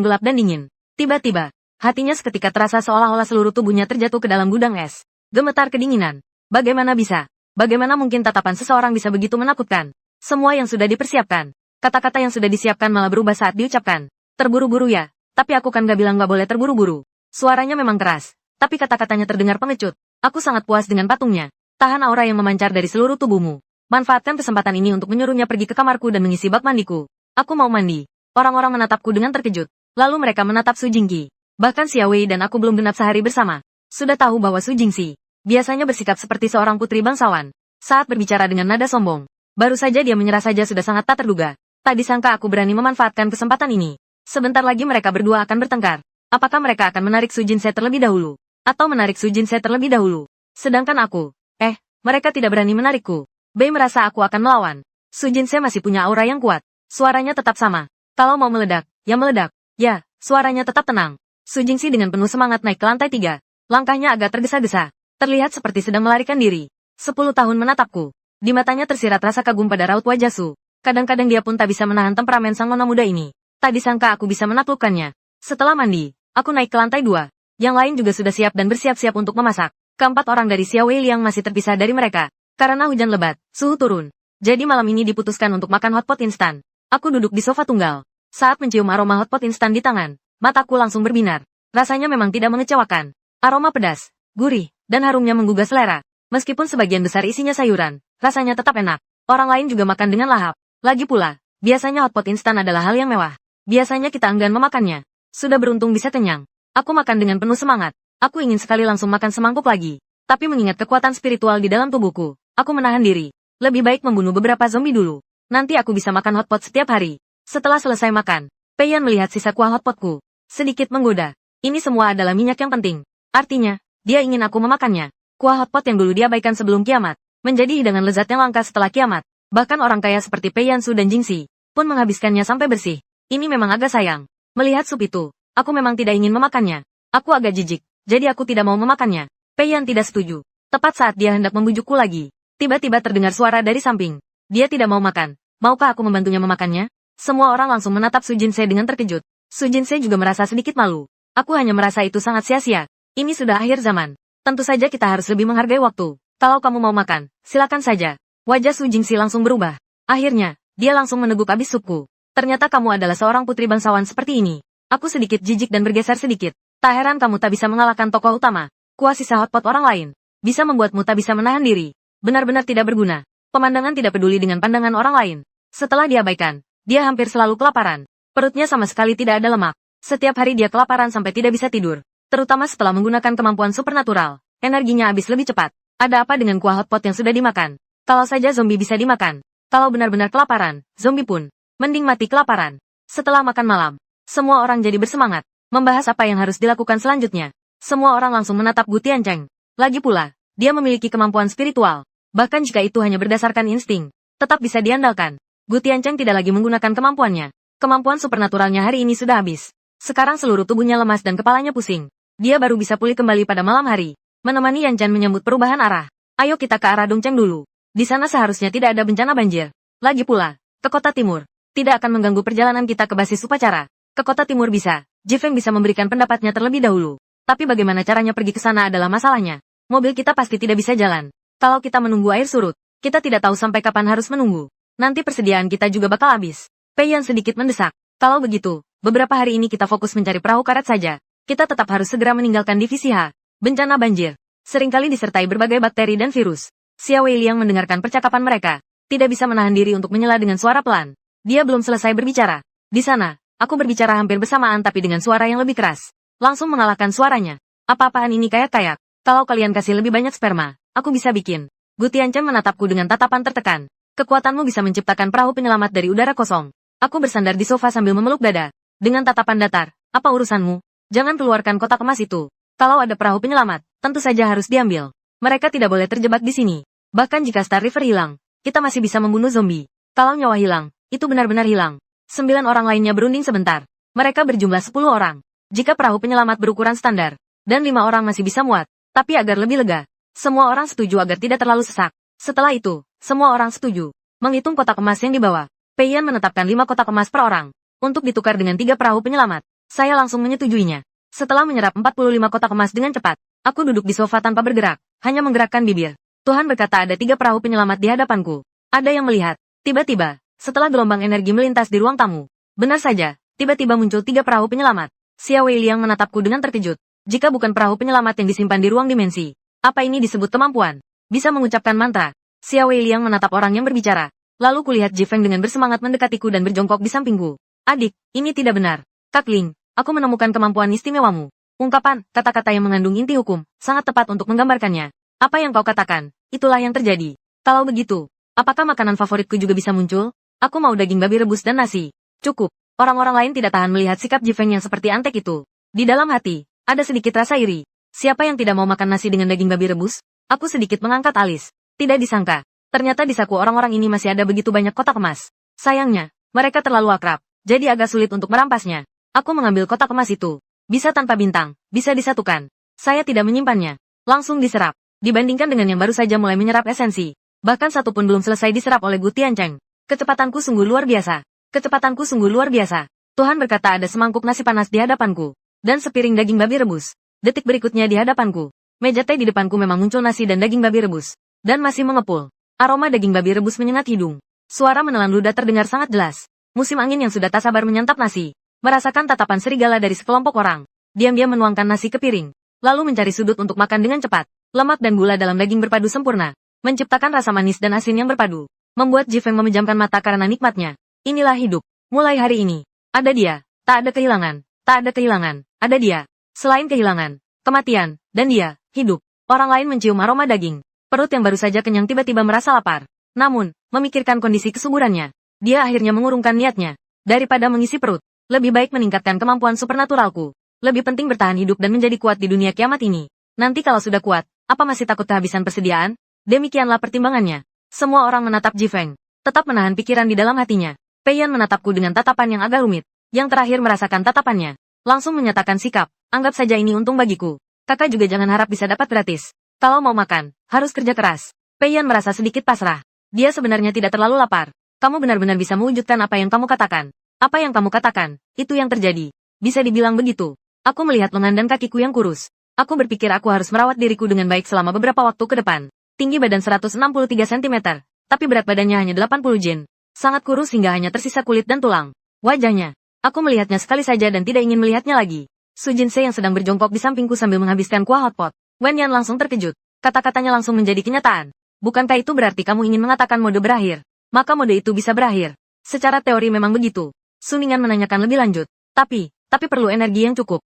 gelap dan dingin. Tiba-tiba, hatinya seketika terasa seolah-olah seluruh tubuhnya terjatuh ke dalam gudang es. Gemetar kedinginan. Bagaimana bisa? Bagaimana mungkin tatapan seseorang bisa begitu menakutkan? Semua yang sudah dipersiapkan. Kata-kata yang sudah disiapkan malah berubah saat diucapkan. Terburu-buru ya, tapi aku kan gak bilang gak boleh terburu-buru. Suaranya memang keras, tapi kata-katanya terdengar pengecut. Aku sangat puas dengan patungnya. Tahan aura yang memancar dari seluruh tubuhmu. Manfaatkan kesempatan ini untuk menyuruhnya pergi ke kamarku dan mengisi bak mandiku. Aku mau mandi. Orang-orang menatapku dengan terkejut. Lalu mereka menatap Su Jingqi. Bahkan Xiao Wei dan aku belum genap sehari bersama. Sudah tahu bahwa Su Jingxi biasanya bersikap seperti seorang putri bangsawan. Saat berbicara dengan nada sombong, baru saja dia menyerah saja sudah sangat tak terduga. Tak disangka aku berani memanfaatkan kesempatan ini. Sebentar lagi mereka berdua akan bertengkar. Apakah mereka akan menarik Su Jinsei terlebih dahulu? Atau menarik Su Jinsei terlebih dahulu? Sedangkan aku, mereka tidak berani menarikku. Bei merasa aku akan melawan. Su Jinsei masih punya aura yang kuat. Suaranya tetap sama. Kalau mau meledak, ya meledak. Ya, suaranya tetap tenang. Su Jingxi dengan penuh semangat naik ke lantai 3. Langkahnya agak tergesa-gesa. Terlihat seperti sedang melarikan diri. 10 tahun menatapku. Di matanya tersirat rasa kagum pada raut wajah Su. Kadang-kadang dia pun tak bisa menahan temperamen sang nona muda ini. Tak disangka aku bisa menaklukkannya. Setelah mandi, aku naik ke lantai 2. Yang lain juga sudah siap dan bersiap-siap untuk memasak. Keempat orang dari Xiao Wei Liang masih terpisah dari mereka. Karena hujan lebat, suhu turun. Jadi malam ini diputuskan untuk makan hotpot instan. Aku duduk di sofa tunggal. Saat mencium aroma hotpot instan di tangan, mataku langsung berbinar. Rasanya memang tidak mengecewakan. Aroma pedas, gurih, dan harumnya menggugah selera. Meskipun sebagian besar isinya sayuran, rasanya tetap enak. Orang lain juga makan dengan lahap. Lagi pula, biasanya hotpot instan adalah hal yang mewah. Biasanya kita enggan memakannya. Sudah beruntung bisa kenyang. Aku makan dengan penuh semangat. Aku ingin sekali langsung makan semangkuk lagi. Tapi mengingat kekuatan spiritual di dalam tubuhku, aku menahan diri. Lebih baik membunuh beberapa zombie dulu. Nanti aku bisa makan hotpot setiap hari. Setelah selesai makan, Pei Yan melihat sisa kuah hotpotku. Sedikit menggoda. Ini semua adalah minyak yang penting. Artinya, dia ingin aku memakannya. Kuah hotpot yang dulu diabaikan sebelum kiamat, menjadi hidangan lezat yang langka setelah kiamat. Bahkan orang kaya seperti Pei Yan Su dan Jingxi pun menghabiskannya sampai bersih. Ini memang agak sayang. Melihat sup itu, aku memang tidak ingin memakannya. Aku agak jijik, jadi aku tidak mau memakannya. Pei Yan tidak setuju. Tepat saat dia hendak membujukku lagi, tiba-tiba terdengar suara dari samping. Dia tidak mau makan. Maukah aku membantunya memakannya? Semua orang langsung menatap Su Jinsei dengan terkejut. Su Jinsei juga merasa sedikit malu. Aku hanya merasa itu sangat sia-sia. Ini sudah akhir zaman. Tentu saja kita harus lebih menghargai waktu. Kalau kamu mau makan, silakan saja. Wajah Su Jingxi langsung berubah. Akhirnya, dia langsung meneguk habis supku. Ternyata kamu adalah seorang putri bangsawan seperti ini. Aku sedikit jijik dan bergeser sedikit. Tak heran kamu tak bisa mengalahkan tokoh utama. Kuah sisa hotpot orang lain bisa membuatmu tak bisa menahan diri. Benar-benar tidak berguna. Pemandangan tidak peduli dengan pandangan orang lain. Setelah diabaikan, dia hampir selalu kelaparan. Perutnya sama sekali tidak ada lemak. Setiap hari dia kelaparan sampai tidak bisa tidur. Terutama setelah menggunakan kemampuan supernatural. Energinya habis lebih cepat. Ada apa dengan kuah hotpot yang sudah dimakan? Kalau saja zombie bisa dimakan. Kalau benar-benar kelaparan, zombie pun. Mending mati kelaparan. Setelah makan malam, semua orang jadi bersemangat. Membahas apa yang harus dilakukan selanjutnya. Semua orang langsung menatap Gu Tiancheng. Lagi pula, dia memiliki kemampuan spiritual. Bahkan jika itu hanya berdasarkan insting, tetap bisa diandalkan. Gu Tiancheng tidak lagi menggunakan kemampuannya. Kemampuan supernaturalnya hari ini sudah habis. Sekarang seluruh tubuhnya lemas dan kepalanya pusing. Dia baru bisa pulih kembali pada malam hari. Menemani Yan Chan menyambut perubahan arah. Ayo kita ke arah Dongcheng dulu. Di sana seharusnya tidak ada bencana banjir. Lagi pula, ke kota timur. Tidak akan mengganggu perjalanan kita ke basis upacara. Ke kota timur bisa. Jifeng bisa memberikan pendapatnya terlebih dahulu. Tapi bagaimana caranya pergi ke sana adalah masalahnya. Mobil kita pasti tidak bisa jalan. Kalau kita menunggu air surut, kita tidak tahu sampai kapan harus menunggu. Nanti persediaan kita juga bakal habis. Pei Yan sedikit mendesak. Kalau begitu, beberapa hari ini kita fokus mencari perahu karet saja. Kita tetap harus segera meninggalkan divisi H. Bencana banjir seringkali disertai berbagai bakteri dan virus. Xiao Weiliang mendengarkan percakapan mereka. Tidak bisa menahan diri untuk menyela dengan suara pelan. Dia belum selesai berbicara. Di sana, aku berbicara hampir bersamaan tapi dengan suara yang lebih keras. Langsung mengalahkan suaranya. Apa-apaan ini kayak-kayak. Kalau kalian kasih lebih banyak sperma, aku bisa bikin. Gu Tianchen menatapku dengan tatapan tertekan. Kekuatanmu bisa menciptakan perahu penyelamat dari udara kosong. Aku bersandar di sofa sambil memeluk dada. Dengan tatapan datar, apa urusanmu? Jangan keluarkan kotak emas itu. Kalau ada perahu penyelamat, tentu saja harus diambil. Mereka tidak boleh terjebak di sini. Bahkan jika Star River hilang, kita masih bisa membunuh zombie. Kalau nyawa hilang, itu benar-benar hilang. 9 orang lainnya berunding sebentar. Mereka berjumlah 10 orang. Jika perahu penyelamat berukuran standar, dan 5 orang masih bisa muat, tapi agar lebih lega. Semua orang setuju agar tidak terlalu sesak. Setelah itu, semua orang setuju. Menghitung kotak emas yang dibawa, Pei Yan menetapkan 5 kotak emas per orang. Untuk ditukar dengan 3 perahu penyelamat. Saya langsung menyetujuinya. Setelah menyerap 45 kotak emas dengan cepat, aku duduk di sofa tanpa bergerak, hanya menggerakkan bibir. Tuhan berkata ada 3 perahu penyelamat di hadapanku. Ada yang melihat. Tiba-tiba, setelah gelombang energi melintas di ruang tamu. Benar saja, tiba-tiba muncul 3 perahu penyelamat. Xiao Weiliang menatapku dengan terkejut. Jika bukan perahu penyelamat yang disimpan di ruang dimensi, apa ini disebut kemampuan? Bisa mengucapkan mantra. Xiao Weiliang menatap orang yang berbicara. Lalu kulihat Jifeng dengan bersemangat mendekatiku dan berjongkok di sampingku. Adik, ini tidak benar. Kak Ling, aku menemukan kemampuan istimewamu. Ungkapan, kata-kata yang mengandung inti hukum, sangat tepat untuk menggambarkannya. Apa yang kau katakan, itulah yang terjadi. Kalau begitu, apakah makanan favoritku juga bisa muncul? Aku mau daging babi rebus dan nasi. Cukup. Orang-orang lain tidak tahan melihat sikap Jifeng yang seperti antek itu. Di dalam hati, ada sedikit rasa iri. Siapa yang tidak mau makan nasi dengan daging babi rebus? Aku sedikit mengangkat alis. Tidak disangka. Ternyata di saku orang-orang ini masih ada begitu banyak kotak emas. Sayangnya, mereka terlalu akrab. Jadi agak sulit untuk merampasnya. Aku mengambil kotak emas itu. Bisa tanpa bintang, bisa disatukan. Saya tidak menyimpannya. Langsung diserap. Dibandingkan dengan yang baru saja mulai menyerap esensi. Bahkan satu pun belum selesai diserap oleh Gu Tiancheng. Kecepatanku sungguh luar biasa. Kecepatanku sungguh luar biasa. Tuhan berkata ada semangkuk nasi panas di hadapanku. Dan sepiring daging babi rebus. Detik berikutnya di hadapanku. Meja teh di depanku memang muncul nasi dan daging babi rebus. Dan masih mengepul. Aroma daging babi rebus menyengat hidung. Suara menelan ludah terdengar sangat jelas. Musim angin yang sudah tak sabar menyantap nasi. Merasakan tatapan serigala dari sekelompok orang. Diam-diam menuangkan nasi ke piring. Lalu mencari sudut untuk makan dengan cepat. Lemak dan gula dalam daging berpadu sempurna. Menciptakan rasa manis dan asin yang berpadu. Membuat Jifeng memejamkan mata karena nikmatnya. Inilah hidup. Mulai hari ini. Ada dia. Tak ada kehilangan. Tak ada kehilangan. Ada dia. Selain kehilangan. Kematian. Dan dia. Hidup. Orang lain mencium aroma daging. Perut yang baru saja kenyang tiba-tiba merasa lapar. Namun, memikirkan kondisi kesuburannya. Dia akhirnya mengurungkan niatnya. Daripada mengisi perut. Lebih baik meningkatkan kemampuan supernaturalku. Lebih penting bertahan hidup dan menjadi kuat di dunia kiamat ini. Nanti kalau sudah kuat, apa masih takut kehabisan persediaan? Demikianlah pertimbangannya. Semua orang menatap Jifeng. Tetap menahan pikiran di dalam hatinya. Pei Yan menatapku dengan tatapan yang agak rumit. Yang terakhir merasakan tatapannya. Langsung menyatakan sikap. Anggap saja ini untung bagiku. Kakak juga jangan harap bisa dapat gratis. Kalau mau makan, harus kerja keras. Pei Yan merasa sedikit pasrah. Dia sebenarnya tidak terlalu lapar. Kamu benar-benar bisa mewujudkan apa yang kamu katakan. Apa yang kamu katakan, itu yang terjadi. Bisa dibilang begitu. Aku melihat lengan dan kakiku yang kurus. Aku berpikir aku harus merawat diriku dengan baik selama beberapa waktu ke depan. Tinggi badan 163 cm, tapi berat badannya hanya 80 jin. Sangat kurus hingga hanya tersisa kulit dan tulang. Wajahnya, aku melihatnya sekali saja dan tidak ingin melihatnya lagi. Su Jinsei yang sedang berjongkok di sampingku sambil menghabiskan kuah hotpot. Wen Yan langsung terkejut. Kata-katanya langsung menjadi kenyataan. Bukankah itu berarti kamu ingin mengatakan mode berakhir? Maka mode itu bisa berakhir. Secara teori memang begitu. Suningan menanyakan lebih lanjut. Tapi perlu energi yang cukup.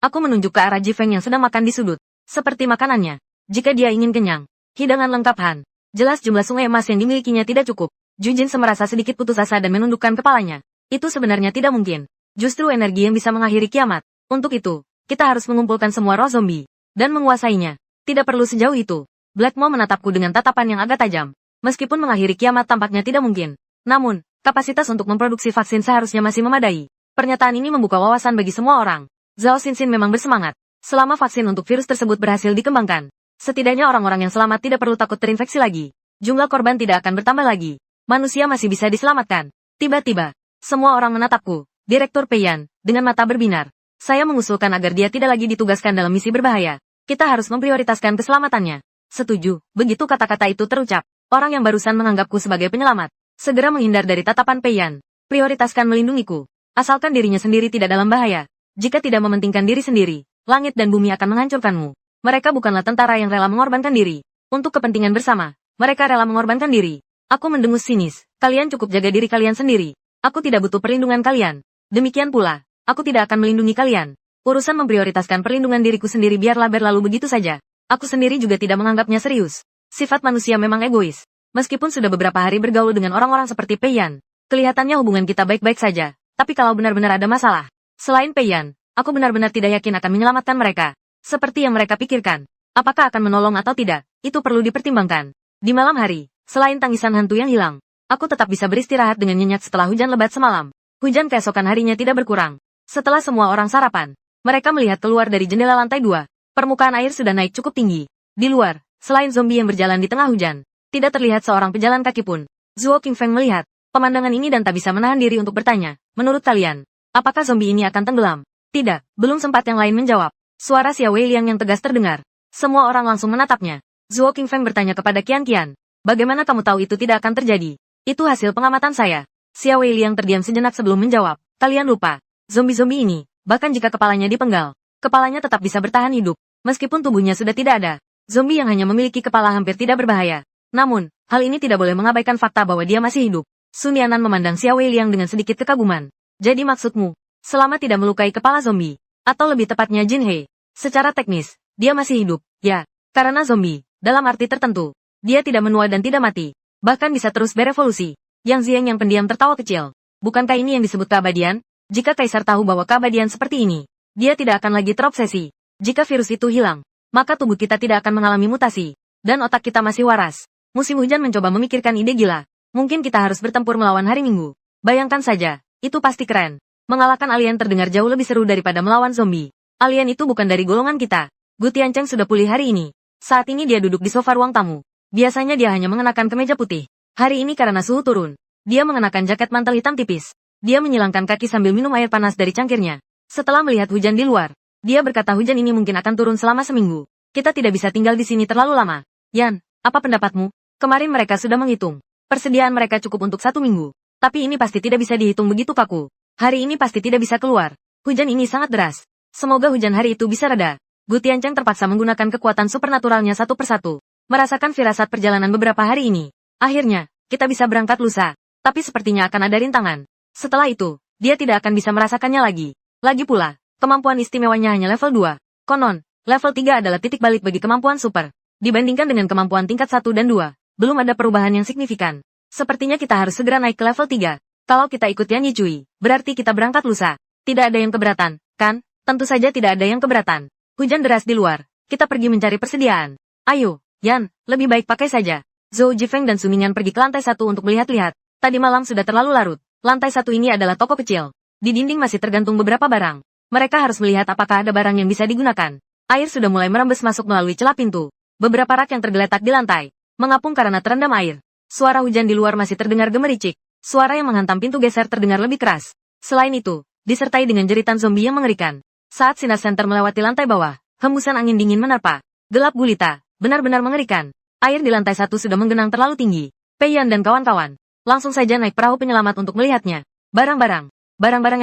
Aku menunjuk ke arah Jifeng yang sedang makan di sudut. Seperti makanannya. Jika dia ingin kenyang, hidangan lengkap Han. Jelas jumlah sungai emas yang dimilikinya tidak cukup. Jujin merasa sedikit putus asa dan menundukkan kepalanya. Itu sebenarnya tidak mungkin. Justru energi yang bisa mengakhiri kiamat. Untuk itu, kita harus mengumpulkan semua roh zombie. Dan menguasainya. Tidak perlu sejauh itu. Blackmo menatapku dengan tatapan yang agak tajam. Meskipun mengakhiri kiamat tampaknya tidak mungkin. Namun, kapasitas untuk memproduksi vaksin seharusnya masih memadai. Pernyataan ini membuka wawasan bagi semua orang. Zhao Xinxin memang bersemangat. Selama vaksin untuk virus tersebut berhasil dikembangkan, setidaknya orang-orang yang selamat tidak perlu takut terinfeksi lagi. Jumlah korban tidak akan bertambah lagi. Manusia masih bisa diselamatkan. Tiba-tiba, semua orang menatapku. Direktur Peiyan, dengan mata berbinar. Saya mengusulkan agar dia tidak lagi ditugaskan dalam misi berbahaya. Kita harus memprioritaskan keselamatannya. Setuju, begitu kata-kata itu terucap. Orang yang barusan menganggapku sebagai penyelamat. Segera menghindar dari tatapan Peiyan. Prioritaskan melindungiku. Asalkan dirinya sendiri tidak dalam bahaya. Jika tidak mementingkan diri sendiri, langit dan bumi akan menghancurkanmu. Mereka bukanlah tentara yang rela mengorbankan diri. Untuk kepentingan bersama, mereka rela mengorbankan diri. Aku mendengus sinis. Kalian cukup jaga diri kalian sendiri. Aku tidak butuh perlindungan kalian. Demikian pula, aku tidak akan melindungi kalian. Urusan memprioritaskan perlindungan diriku sendiri biarlah berlalu begitu saja. Aku sendiri juga tidak menganggapnya serius. Sifat manusia memang egois. Meskipun sudah beberapa hari bergaul dengan orang-orang seperti Peiyan, kelihatannya hubungan kita baik-baik saja. Tapi kalau benar-benar ada masalah, selain Peiyan, aku benar-benar tidak yakin akan menyelamatkan mereka. Seperti yang mereka pikirkan. Apakah akan menolong atau tidak, itu perlu dipertimbangkan. Di malam hari, selain tangisan hantu yang hilang, aku tetap bisa beristirahat dengan nyenyak setelah hujan lebat semalam. Hujan keesokan harinya tidak berkurang. Setelah semua orang sarapan, mereka melihat keluar dari jendela lantai 2. Permukaan air sudah naik cukup tinggi. Di luar, selain zombie yang berjalan di tengah hujan, tidak terlihat seorang pejalan kaki pun. Zhuo Qingfeng melihat pemandangan ini dan tak bisa menahan diri untuk bertanya, menurut kalian, apakah zombie ini akan tenggelam? Tidak, belum sempat yang lain menjawab. Suara Xia Weiliang yang tegas terdengar. Semua orang langsung menatapnya. Zhuo Qingfeng bertanya kepada Qian Qian. Bagaimana kamu tahu itu tidak akan terjadi? Itu hasil pengamatan saya. Xia Weiliang terdiam sejenak sebelum menjawab. Kalian lupa. Zombie-zombie ini, bahkan jika kepalanya dipenggal, kepalanya tetap bisa bertahan hidup. Meskipun tubuhnya sudah tidak ada. Zombie yang hanya memiliki kepala hampir tidak berbahaya. Namun, hal ini tidak boleh mengabaikan fakta bahwa dia masih hidup. Sun Yanan memandang Xia Weiliang dengan sedikit kekaguman. Jadi maksudmu, selama tidak melukai kepala zombie, atau lebih tepatnya Jin He, secara teknis, dia masih hidup, ya. Karena zombie, dalam arti tertentu, dia tidak menua dan tidak mati. Bahkan bisa terus berevolusi. Yang Zieng yang pendiam tertawa kecil. Bukankah ini yang disebut keabadian? Jika Kaisar tahu bahwa keabadian seperti ini, dia tidak akan lagi terobsesi. Jika virus itu hilang, maka tubuh kita tidak akan mengalami mutasi. Dan otak kita masih waras. Musim hujan mencoba memikirkan ide gila. Mungkin kita harus bertempur melawan hari Minggu. Bayangkan saja, itu pasti keren. Mengalahkan alien terdengar jauh lebih seru daripada melawan zombie. Alien itu bukan dari golongan kita. Gu Tiancheng sudah pulih hari ini. Saat ini dia duduk di sofa ruang tamu. Biasanya dia hanya mengenakan kemeja putih. Hari ini karena suhu turun, dia mengenakan jaket mantel hitam tipis. Dia menyilangkan kaki sambil minum air panas dari cangkirnya. Setelah melihat hujan di luar, dia berkata hujan ini mungkin akan turun selama seminggu. Kita tidak bisa tinggal di sini terlalu lama. Yan, apa pendapatmu? Kemarin mereka sudah menghitung. Persediaan mereka cukup untuk 1 minggu. Tapi ini pasti tidak bisa dihitung begitu kaku. Hari ini pasti tidak bisa keluar. Hujan ini sangat deras. Semoga hujan hari itu bisa reda. Gu Tiancheng terpaksa menggunakan kekuatan supernaturalnya satu persatu. Merasakan firasat perjalanan beberapa hari ini. Akhirnya, kita bisa berangkat lusa. Tapi sepertinya akan ada rintangan. Setelah itu, dia tidak akan bisa merasakannya lagi. Lagi pula, kemampuan istimewanya hanya level 2. Konon, level 3 adalah titik balik bagi kemampuan super. Dibandingkan dengan kemampuan tingkat 1 dan 2, belum ada perubahan yang signifikan. Sepertinya kita harus segera naik ke level 3. Kalau kita ikut Yan Yichui, berarti kita berangkat lusa. Tidak ada yang keberatan, kan? Tentu saja tidak ada yang keberatan. Hujan deras di luar. Kita pergi mencari persediaan. Ayo, Yan, lebih baik pakai saja. Zhou Jifeng dan Suningan pergi ke lantai 1 untuk melihat-lihat. Tadi malam sudah terlalu larut. Lantai 1 ini adalah toko kecil. Di dinding masih tergantung beberapa barang. Mereka harus melihat apakah ada barang yang bisa digunakan. Air sudah mulai merembes masuk melalui celah pintu. Beberapa rak yang tergeletak di lantai mengapung karena terendam air. Suara hujan di luar masih terdengar gemericik. Suara yang menghantam pintu geser terdengar lebih keras. Selain itu, disertai dengan jeritan zombie yang mengerikan. Saat sinar senter melewati lantai bawah, hembusan angin dingin menerpa. Gelap gulita, benar-benar mengerikan. Air di lantai 1 sudah menggenang terlalu tinggi. Peiyan dan kawan-kawan langsung saja naik perahu penyelamat untuk melihatnya. Barang-barang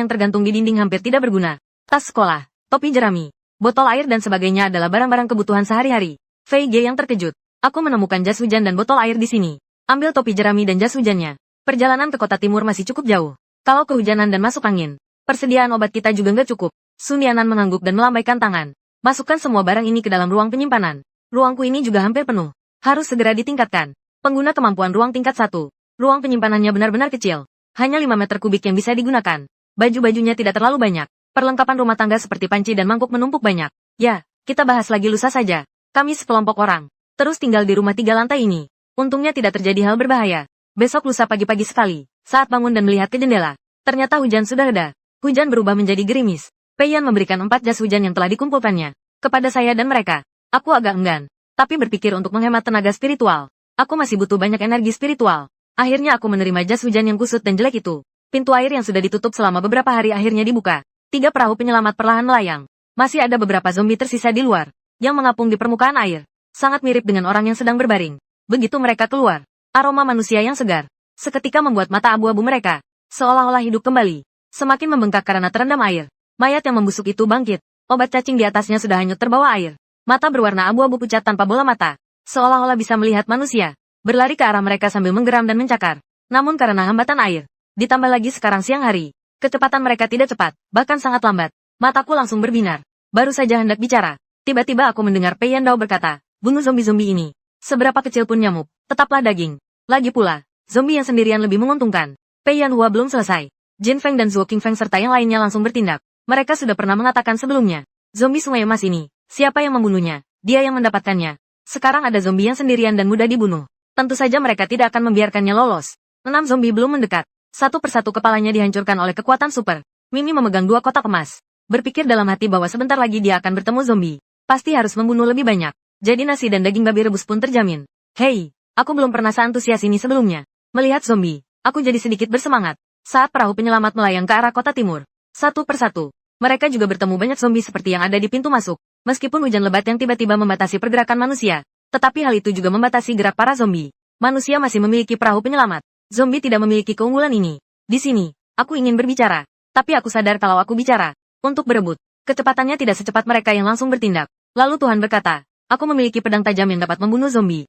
yang tergantung di dinding hampir tidak berguna. Tas sekolah, topi jerami, botol air dan sebagainya adalah barang-barang kebutuhan sehari-hari. Fei Ge yang terkejut. Aku menemukan jas hujan dan botol air di sini. Ambil topi jerami dan jas hujannya. Perjalanan ke kota timur masih cukup jauh. Kalau kehujanan dan masuk angin, persediaan obat kita juga nggak cukup. Sun Yanan mengangguk dan melambaikan tangan. Masukkan semua barang ini ke dalam ruang penyimpanan. Ruangku ini juga hampir penuh. Harus segera ditingkatkan. Pengguna kemampuan ruang tingkat 1. Ruang penyimpanannya benar-benar kecil. Hanya 5 meter kubik yang bisa digunakan. Baju-bajunya tidak terlalu banyak. Perlengkapan rumah tangga seperti panci dan mangkuk menumpuk banyak. Ya, kita bahas lagi lusa saja. Kami sekelompok orang. Terus tinggal di rumah 3 lantai ini. Untungnya tidak terjadi hal berbahaya. Besok lusa pagi-pagi sekali, saat bangun dan melihat ke jendela, ternyata hujan sudah reda. Hujan berubah menjadi gerimis. Peiyan memberikan 4 jas hujan yang telah dikumpulkannya kepada saya dan mereka. Aku agak enggan, tapi berpikir untuk menghemat tenaga spiritual. Aku masih butuh banyak energi spiritual. Akhirnya aku menerima jas hujan yang kusut dan jelek itu. Pintu air yang sudah ditutup selama beberapa hari akhirnya dibuka. 3 perahu penyelamat perlahan melayang. Masih ada beberapa zombie tersisa di luar, yang mengapung di permukaan air. Sangat mirip dengan orang yang sedang berbaring. Begitu mereka keluar, aroma manusia yang segar seketika membuat mata abu-abu mereka seolah-olah hidup kembali. Semakin membengkak karena terendam air. Mayat yang membusuk itu bangkit. Obat cacing di atasnya sudah hanyut terbawa air. Mata berwarna abu-abu pucat tanpa bola mata. Seolah-olah bisa melihat manusia. Berlari ke arah mereka sambil menggeram dan mencakar. Namun karena hambatan air, ditambah lagi sekarang siang hari, kecepatan mereka tidak cepat, bahkan sangat lambat. Mataku langsung berbinar. Baru saja hendak bicara, tiba-tiba aku mendengar Pei Yandao berkata, bunuh zombie-zombie ini. Seberapa kecil pun nyamuk, tetaplah daging. Lagi pula, zombie yang sendirian lebih menguntungkan. Pei Yanhua belum selesai. Jin Feng dan Zuo Qingfeng serta yang lainnya langsung bertindak. Mereka sudah pernah mengatakan sebelumnya, zombie sungai emas ini, siapa yang membunuhnya? Dia yang mendapatkannya. Sekarang ada zombie yang sendirian dan mudah dibunuh. Tentu saja mereka tidak akan membiarkannya lolos. 6 zombie belum mendekat. Satu persatu kepalanya dihancurkan oleh kekuatan super. Mimi memegang 2 kotak emas. Berpikir dalam hati bahwa sebentar lagi dia akan bertemu zombie. Pasti harus membunuh lebih banyak. Jadi nasi dan daging babi rebus pun terjamin. Hei, aku belum pernah seantusias ini sebelumnya. Melihat zombie, aku jadi sedikit bersemangat. Saat perahu penyelamat melayang ke arah kota timur, satu persatu, mereka juga bertemu banyak zombie seperti yang ada di pintu masuk. Meskipun hujan lebat yang tiba-tiba membatasi pergerakan manusia, tetapi hal itu juga membatasi gerak para zombie. Manusia masih memiliki perahu penyelamat. Zombie tidak memiliki keunggulan ini. Di sini, aku ingin berbicara. Tapi aku sadar kalau aku bicara untuk berebut, kecepatannya tidak secepat mereka yang langsung bertindak. Lalu Tuhan berkata, aku memiliki pedang tajam yang dapat membunuh zombie.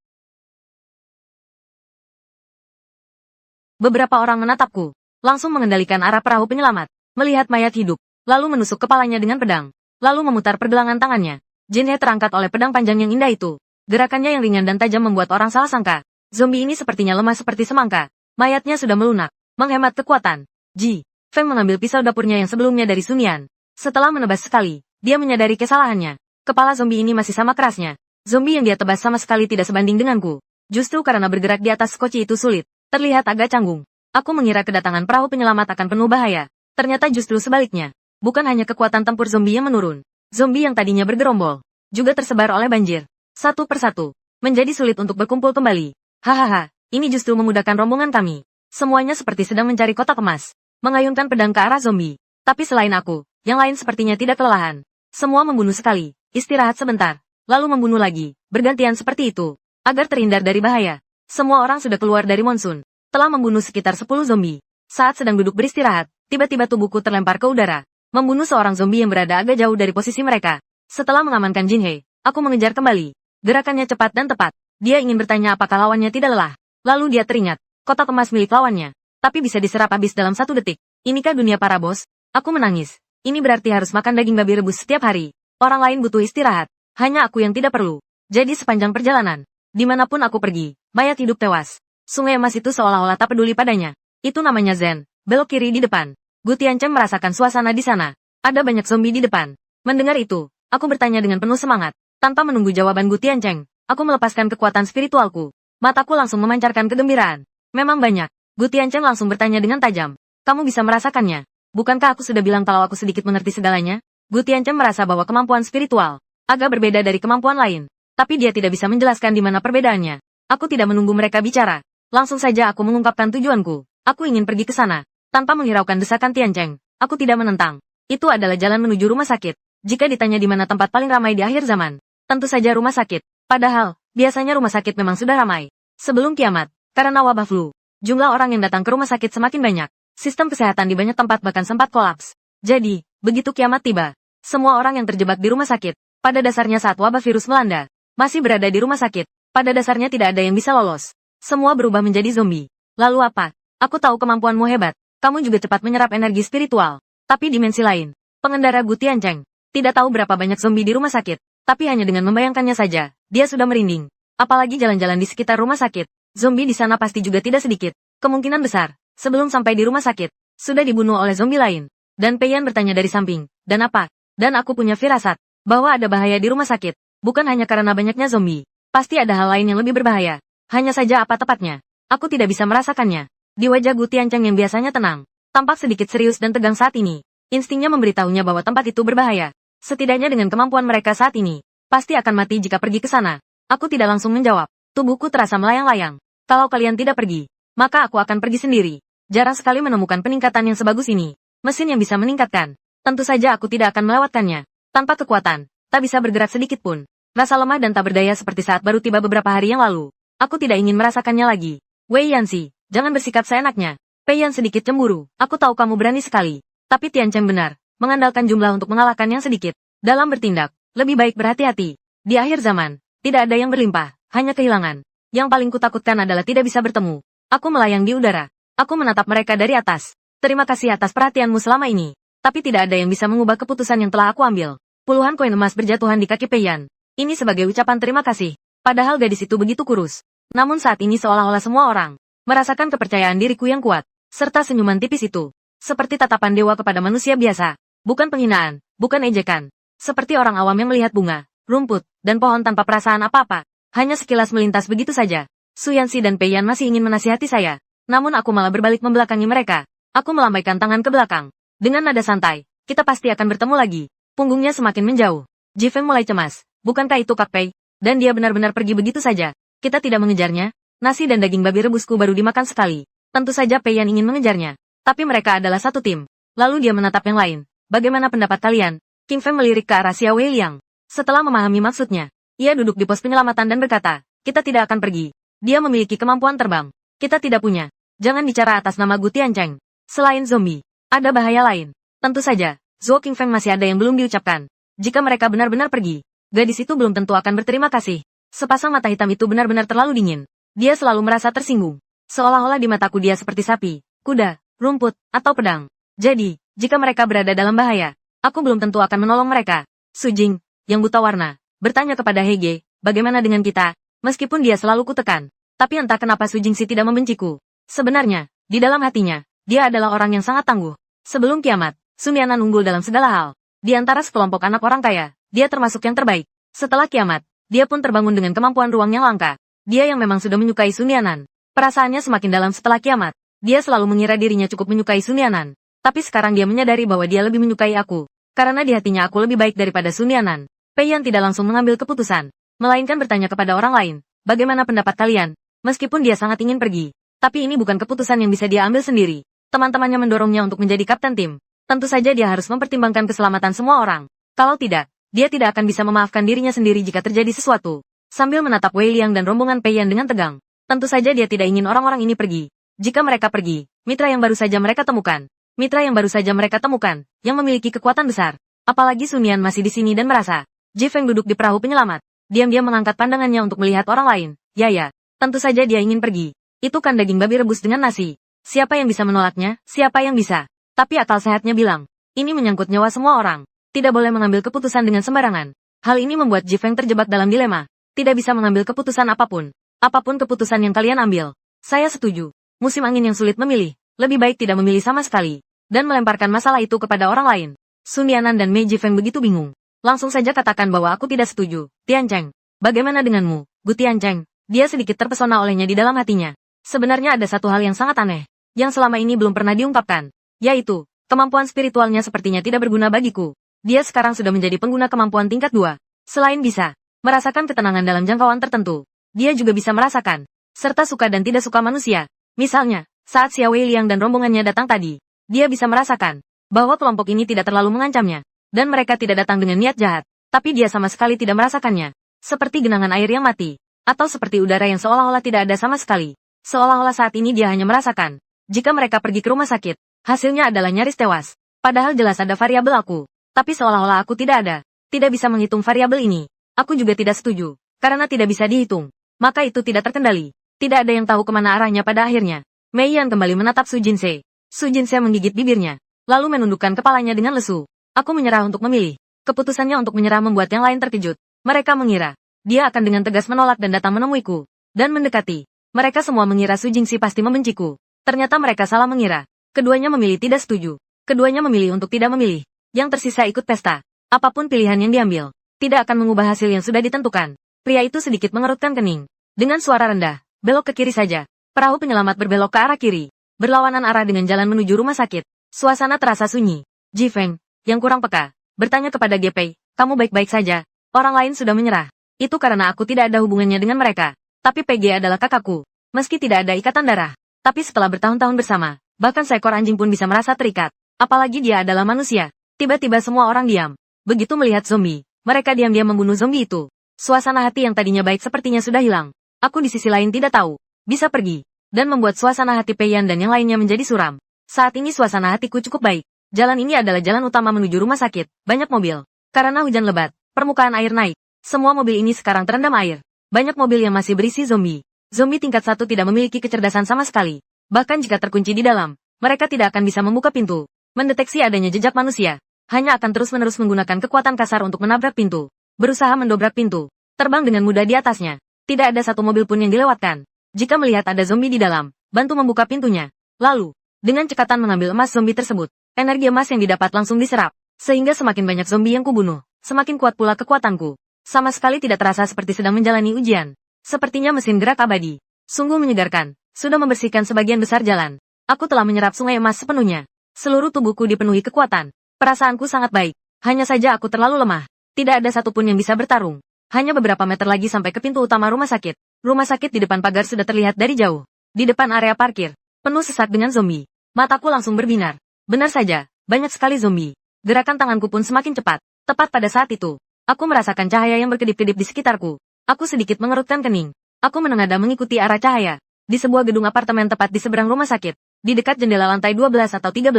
Beberapa orang menatapku, langsung mengendalikan arah perahu penyelamat, melihat mayat hidup, lalu menusuk kepalanya dengan pedang, lalu memutar pergelangan tangannya. Jinhe terangkat oleh pedang panjang yang indah itu. Gerakannya yang ringan dan tajam membuat orang salah sangka. Zombie ini sepertinya lemah seperti semangka. Mayatnya sudah melunak, menghemat kekuatan. Ji Feng mengambil pisau dapurnya yang sebelumnya dari Sunian. Setelah menebas sekali, dia menyadari kesalahannya. Kepala zombie ini masih sama kerasnya. Zombie yang dia tebas sama sekali tidak sebanding denganku. Justru karena bergerak di atas koci itu sulit, terlihat agak canggung. Aku mengira kedatangan perahu penyelamat akan penuh bahaya. Ternyata justru sebaliknya. Bukan hanya kekuatan tempur zombie yang menurun. Zombie yang tadinya bergerombol, juga tersebar oleh banjir. Satu persatu, menjadi sulit untuk berkumpul kembali. Hahaha, ini justru memudahkan rombongan kami. Semuanya seperti sedang mencari kotak emas. Mengayunkan pedang ke arah zombie. Tapi selain aku, yang lain sepertinya tidak kelelahan. Semua membunuh sekali, istirahat sebentar, lalu membunuh lagi, bergantian seperti itu. Agar terhindar dari bahaya. Semua orang sudah keluar dari monsun. Telah membunuh sekitar 10 zombie. Saat sedang duduk beristirahat, tiba-tiba tubuhku terlempar ke udara. Membunuh seorang zombie yang berada agak jauh dari posisi mereka. Setelah mengamankan Jinhe, aku mengejar kembali. Gerakannya cepat dan tepat. Dia ingin bertanya apakah lawannya tidak lelah. Lalu dia teringat, kotak emas milik lawannya. Tapi bisa diserap habis dalam 1 detik. Inikah dunia para bos? Aku menangis. Ini berarti harus makan daging babi rebus setiap hari. Orang lain butuh istirahat. Hanya aku yang tidak perlu. Jadi sepanjang perjalanan, dimanapun aku pergi, mayat hidup tewas. Sungai emas itu seolah-olah tak peduli padanya. Itu namanya Zen. Belok kiri di depan. Gu Tianchen merasakan suasana di sana. Ada banyak zombie di depan. Mendengar itu, aku bertanya dengan penuh semangat. Tanpa menunggu jawaban Gu Tianchen, aku melepaskan kekuatan spiritualku. Mataku langsung memancarkan kegembiraan. Memang banyak. Gu Tianchen langsung bertanya dengan tajam. Kamu bisa merasakannya. Bukankah aku sudah bilang kalau aku sedikit mengerti segalanya? Gu Tianchen merasa bahwa kemampuan spiritual agak berbeda dari kemampuan lain. Tapi dia tidak bisa menjelaskan di mana perbedaannya. Aku tidak menunggu mereka bicara. Langsung saja aku mengungkapkan tujuanku. Aku ingin pergi ke sana. Tanpa menghiraukan desakan Tiancheng, aku tidak menentang. Itu adalah jalan menuju rumah sakit. Jika ditanya di mana tempat paling ramai di akhir zaman, tentu saja rumah sakit. Padahal, biasanya rumah sakit memang sudah ramai. Sebelum kiamat, karena wabah flu, jumlah orang yang datang ke rumah sakit semakin banyak. Sistem kesehatan di banyak tempat bahkan sempat kolaps. Jadi, begitu kiamat tiba, semua orang yang terjebak di rumah sakit, pada dasarnya saat wabah virus melanda, masih berada di rumah sakit. Pada dasarnya tidak ada yang bisa lolos. Semua berubah menjadi zombie. Lalu apa? Aku tahu kemampuanmu hebat. Kamu juga cepat menyerap energi spiritual. Tapi dimensi lain, pengendara Gu Tiancheng tidak tahu berapa banyak zombie di rumah sakit. Tapi hanya dengan membayangkannya saja, dia sudah merinding. Apalagi jalan-jalan di sekitar rumah sakit. Zombie di sana pasti juga tidak sedikit. Kemungkinan besar, sebelum sampai di rumah sakit, sudah dibunuh oleh zombie lain. Dan Pei Yan bertanya dari samping, dan apa? Dan aku punya firasat, bahwa ada bahaya di rumah sakit. Bukan hanya karena banyaknya zombie. Pasti ada hal lain yang lebih berbahaya. Hanya saja apa tepatnya? Aku tidak bisa merasakannya. Di wajah Gu Tiancheng yang biasanya tenang, tampak sedikit serius dan tegang saat ini. Instingnya memberitahunya bahwa tempat itu berbahaya. Setidaknya dengan kemampuan mereka saat ini, pasti akan mati jika pergi ke sana. Aku tidak langsung menjawab. Tubuhku terasa melayang-layang. Kalau kalian tidak pergi, maka aku akan pergi sendiri. Jarang sekali menemukan peningkatan yang sebagus ini. Mesin yang bisa meningkatkan. Tentu saja aku tidak akan melewatkannya. Tanpa kekuatan, tak bisa bergerak sedikit pun. Rasa lemah dan tak berdaya seperti saat baru tiba beberapa hari yang lalu. Aku tidak ingin merasakannya lagi. Wei Yanxi, jangan bersikap seenaknya. Pei Yan sedikit cemburu. Aku tahu kamu berani sekali. Tapi Tian Cheng benar. Mengandalkan jumlah untuk mengalahkan yang sedikit. Dalam bertindak, lebih baik berhati-hati. Di akhir zaman, tidak ada yang berlimpah, hanya kehilangan. Yang paling kutakutkan adalah tidak bisa bertemu. Aku melayang di udara. Aku menatap mereka dari atas. Terima kasih atas perhatianmu selama ini. Tapi tidak ada yang bisa mengubah keputusan yang telah aku ambil. Puluhan koin emas berjatuhan di kaki Pei Yan. Ini sebagai ucapan terima kasih. Padahal gadis itu begitu kurus. Namun saat ini seolah-olah semua orang merasakan kepercayaan diriku yang kuat. Serta senyuman tipis itu. Seperti tatapan dewa kepada manusia biasa. Bukan penghinaan, bukan ejekan. Seperti orang awam yang melihat bunga, rumput, dan pohon tanpa perasaan apa-apa. Hanya sekilas melintas begitu saja. Su Yanxi dan Pei Yan masih ingin menasihati saya. Namun aku malah berbalik membelakangi mereka. Aku melambaikan tangan ke belakang. Dengan nada santai, kita pasti akan bertemu lagi. Punggungnya semakin menjauh. Ji Feng mulai cemas. Bukankah itu Kak Pei? Dan dia benar-benar pergi begitu saja. Kita tidak mengejarnya. Nasi dan daging babi rebusku baru dimakan sekali. Tentu saja Pei Yan ingin mengejarnya. Tapi mereka adalah satu tim. Lalu dia menatap yang lain. Bagaimana pendapat kalian? King Feng melirik ke arah Xiao Wei Liang. Setelah memahami maksudnya, ia duduk di pos penyelamatan dan berkata, kita tidak akan pergi. Dia memiliki kemampuan terbang. Kita tidak punya. Jangan bicara atas nama Gu Tiancheng. Selain zombie, ada bahaya lain. Tentu saja, Zhou King Feng masih ada yang belum diucapkan. Jika mereka benar-benar pergi, gadis itu belum tentu akan berterima kasih. Sepasang mata hitam itu benar-benar terlalu dingin. Dia selalu merasa tersinggung. Seolah-olah di mataku dia seperti sapi, kuda, rumput, atau pedang. Jadi, jika mereka berada dalam bahaya, aku belum tentu akan menolong mereka. Su Jing, yang buta warna, bertanya kepada Hege, bagaimana dengan kita? Meskipun dia selalu kutekan, tapi entah kenapa Su Jingxi tidak membenciku. Sebenarnya, di dalam hatinya, dia adalah orang yang sangat tangguh. Sebelum kiamat, Sun Yanan unggul dalam segala hal. Di antara sekelompok anak orang kaya, dia termasuk yang terbaik. Setelah kiamat, dia pun terbangun dengan kemampuan ruang yang langka. Dia yang memang sudah menyukai Sun Yanan. Perasaannya semakin dalam setelah kiamat. Dia selalu mengira dirinya cukup menyukai Sun Yanan. Tapi sekarang dia menyadari bahwa dia lebih menyukai aku. Karena di hatinya aku lebih baik daripada Sun Yanan. Pei Yan tidak langsung mengambil keputusan, melainkan bertanya kepada orang lain, bagaimana pendapat kalian? Meskipun dia sangat ingin pergi, tapi ini bukan keputusan yang bisa dia ambil sendiri. Teman-temannya mendorongnya untuk menjadi kapten tim. Tentu saja dia harus mempertimbangkan keselamatan semua orang. Kalau tidak, dia tidak akan bisa memaafkan dirinya sendiri jika terjadi sesuatu. Sambil menatap Wei Liang dan rombongan Pei Yan dengan tegang. Tentu saja dia tidak ingin orang-orang ini pergi. Jika mereka pergi, mitra yang baru saja mereka temukan. Mitra yang baru saja mereka temukan, yang memiliki kekuatan besar. Apalagi Sun Yan masih di sini dan merasa. Ji Feng duduk di perahu penyelamat. Diam-diam mengangkat pandangannya untuk melihat orang lain. Ya, tentu saja dia ingin pergi. Itu kan daging babi rebus dengan nasi. Siapa yang bisa menolaknya? Siapa yang bisa? Tapi akal sehatnya bilang, ini menyangkut nyawa semua orang. Tidak boleh mengambil keputusan dengan sembarangan. Hal ini membuat Ji Feng terjebak dalam dilema. Tidak bisa mengambil keputusan apapun. Apapun keputusan yang kalian ambil. Saya setuju. Musim angin yang sulit memilih. Lebih baik tidak memilih sama sekali. Dan melemparkan masalah itu kepada orang lain. Sun Yanan dan Mei Ji Feng begitu bingung. Langsung saja katakan bahwa aku tidak setuju. Tiancheng, bagaimana denganmu, Gu Tiancheng? Dia sedikit terpesona olehnya di dalam hatinya. Sebenarnya ada satu hal yang sangat aneh, yang selama ini belum pernah diungkapkan. Yaitu, kemampuan spiritualnya sepertinya tidak berguna bagiku. Dia sekarang sudah menjadi pengguna kemampuan tingkat 2. Selain bisa merasakan ketenangan dalam jangkauan tertentu, dia juga bisa merasakan, serta suka dan tidak suka manusia. Misalnya, saat Xiao Wei Liang dan rombongannya datang tadi, dia bisa merasakan bahwa kelompok ini tidak terlalu mengancamnya. Dan mereka tidak datang dengan niat jahat, tapi dia sama sekali tidak merasakannya. Seperti genangan air yang mati, atau seperti udara yang seolah-olah tidak ada sama sekali. Seolah-olah saat ini dia hanya merasakan, jika mereka pergi ke rumah sakit, hasilnya adalah nyaris tewas. Padahal jelas ada variabel aku, tapi seolah-olah aku tidak ada. Tidak bisa menghitung variabel ini. Aku juga tidak setuju, karena tidak bisa dihitung. Maka itu tidak terkendali. Tidak ada yang tahu kemana arahnya pada akhirnya. Mei Yan kembali menatap Su Jinse. Su Jinse menggigit bibirnya, lalu menundukkan kepalanya dengan lesu. Aku menyerah untuk memilih. Keputusannya untuk menyerah membuat yang lain terkejut. Mereka mengira, dia akan dengan tegas menolak dan datang menemuiku. Dan mendekati. Mereka semua mengira Su Jingxi pasti membenciku. Ternyata mereka salah mengira. Keduanya memilih tidak setuju. Keduanya memilih untuk tidak memilih. Yang tersisa ikut pesta. Apapun pilihan yang diambil, tidak akan mengubah hasil yang sudah ditentukan. Pria itu sedikit mengerutkan kening. Dengan suara rendah, belok ke kiri saja. Perahu penyelamat berbelok ke arah kiri. Berlawanan arah dengan jalan menuju rumah sakit. Suasana terasa sunyi. Ji Feng, yang kurang peka, bertanya kepada GP, kamu baik-baik saja? Orang lain sudah menyerah. Itu karena aku tidak ada hubungannya dengan mereka. Tapi PG adalah kakakku. Meski tidak ada ikatan darah. Tapi setelah bertahun-tahun bersama, Bahkan seekor anjing pun bisa merasa terikat. Apalagi dia adalah manusia. Tiba-tiba semua orang diam. Begitu melihat zombie, mereka diam-diam membunuh zombie itu. Suasana hati yang tadinya baik sepertinya sudah hilang. Aku di sisi lain tidak tahu. Bisa pergi. Dan membuat suasana hati Peiyan dan yang lainnya menjadi suram. Saat ini suasana hatiku cukup baik. Jalan ini adalah jalan utama menuju rumah sakit. Banyak mobil. Karena hujan lebat, permukaan air naik. Semua mobil ini sekarang terendam air. Banyak mobil yang masih berisi zombie. Zombie tingkat 1 tidak memiliki kecerdasan sama sekali. Bahkan jika terkunci di dalam, mereka tidak akan bisa membuka pintu. Mendeteksi adanya jejak manusia. Hanya akan terus-menerus menggunakan kekuatan kasar untuk menabrak pintu. Berusaha mendobrak pintu. Terbang dengan mudah di atasnya. Tidak ada satu mobil pun yang dilewatkan. Jika melihat ada zombie di dalam, bantu membuka pintunya. Lalu, dengan cekatan mengambil emas zombie tersebut. Energi emas yang didapat langsung diserap. Sehingga semakin banyak zombie yang kubunuh, semakin kuat pula kekuatanku. Sama sekali tidak terasa seperti sedang menjalani ujian. Sepertinya mesin gerak abadi. Sungguh menyegarkan. Sudah membersihkan sebagian besar jalan. Aku telah menyerap sungai emas sepenuhnya. Seluruh tubuhku dipenuhi kekuatan. Perasaanku sangat baik. Hanya saja aku terlalu lemah. Tidak ada satupun yang bisa bertarung. Hanya beberapa meter lagi sampai ke pintu utama rumah sakit. Rumah sakit di depan pagar sudah terlihat dari jauh. Di depan area parkir, penuh sesak dengan zombie. Mataku langsung berbinar. Benar saja, banyak sekali zombie. Gerakan tanganku pun semakin cepat. Tepat pada saat itu, aku merasakan cahaya yang berkedip-kedip di sekitarku. Aku sedikit mengerutkan kening. Aku menengadah mengikuti arah cahaya. Di sebuah gedung apartemen tepat di seberang rumah sakit. Di dekat jendela lantai 12 atau 13.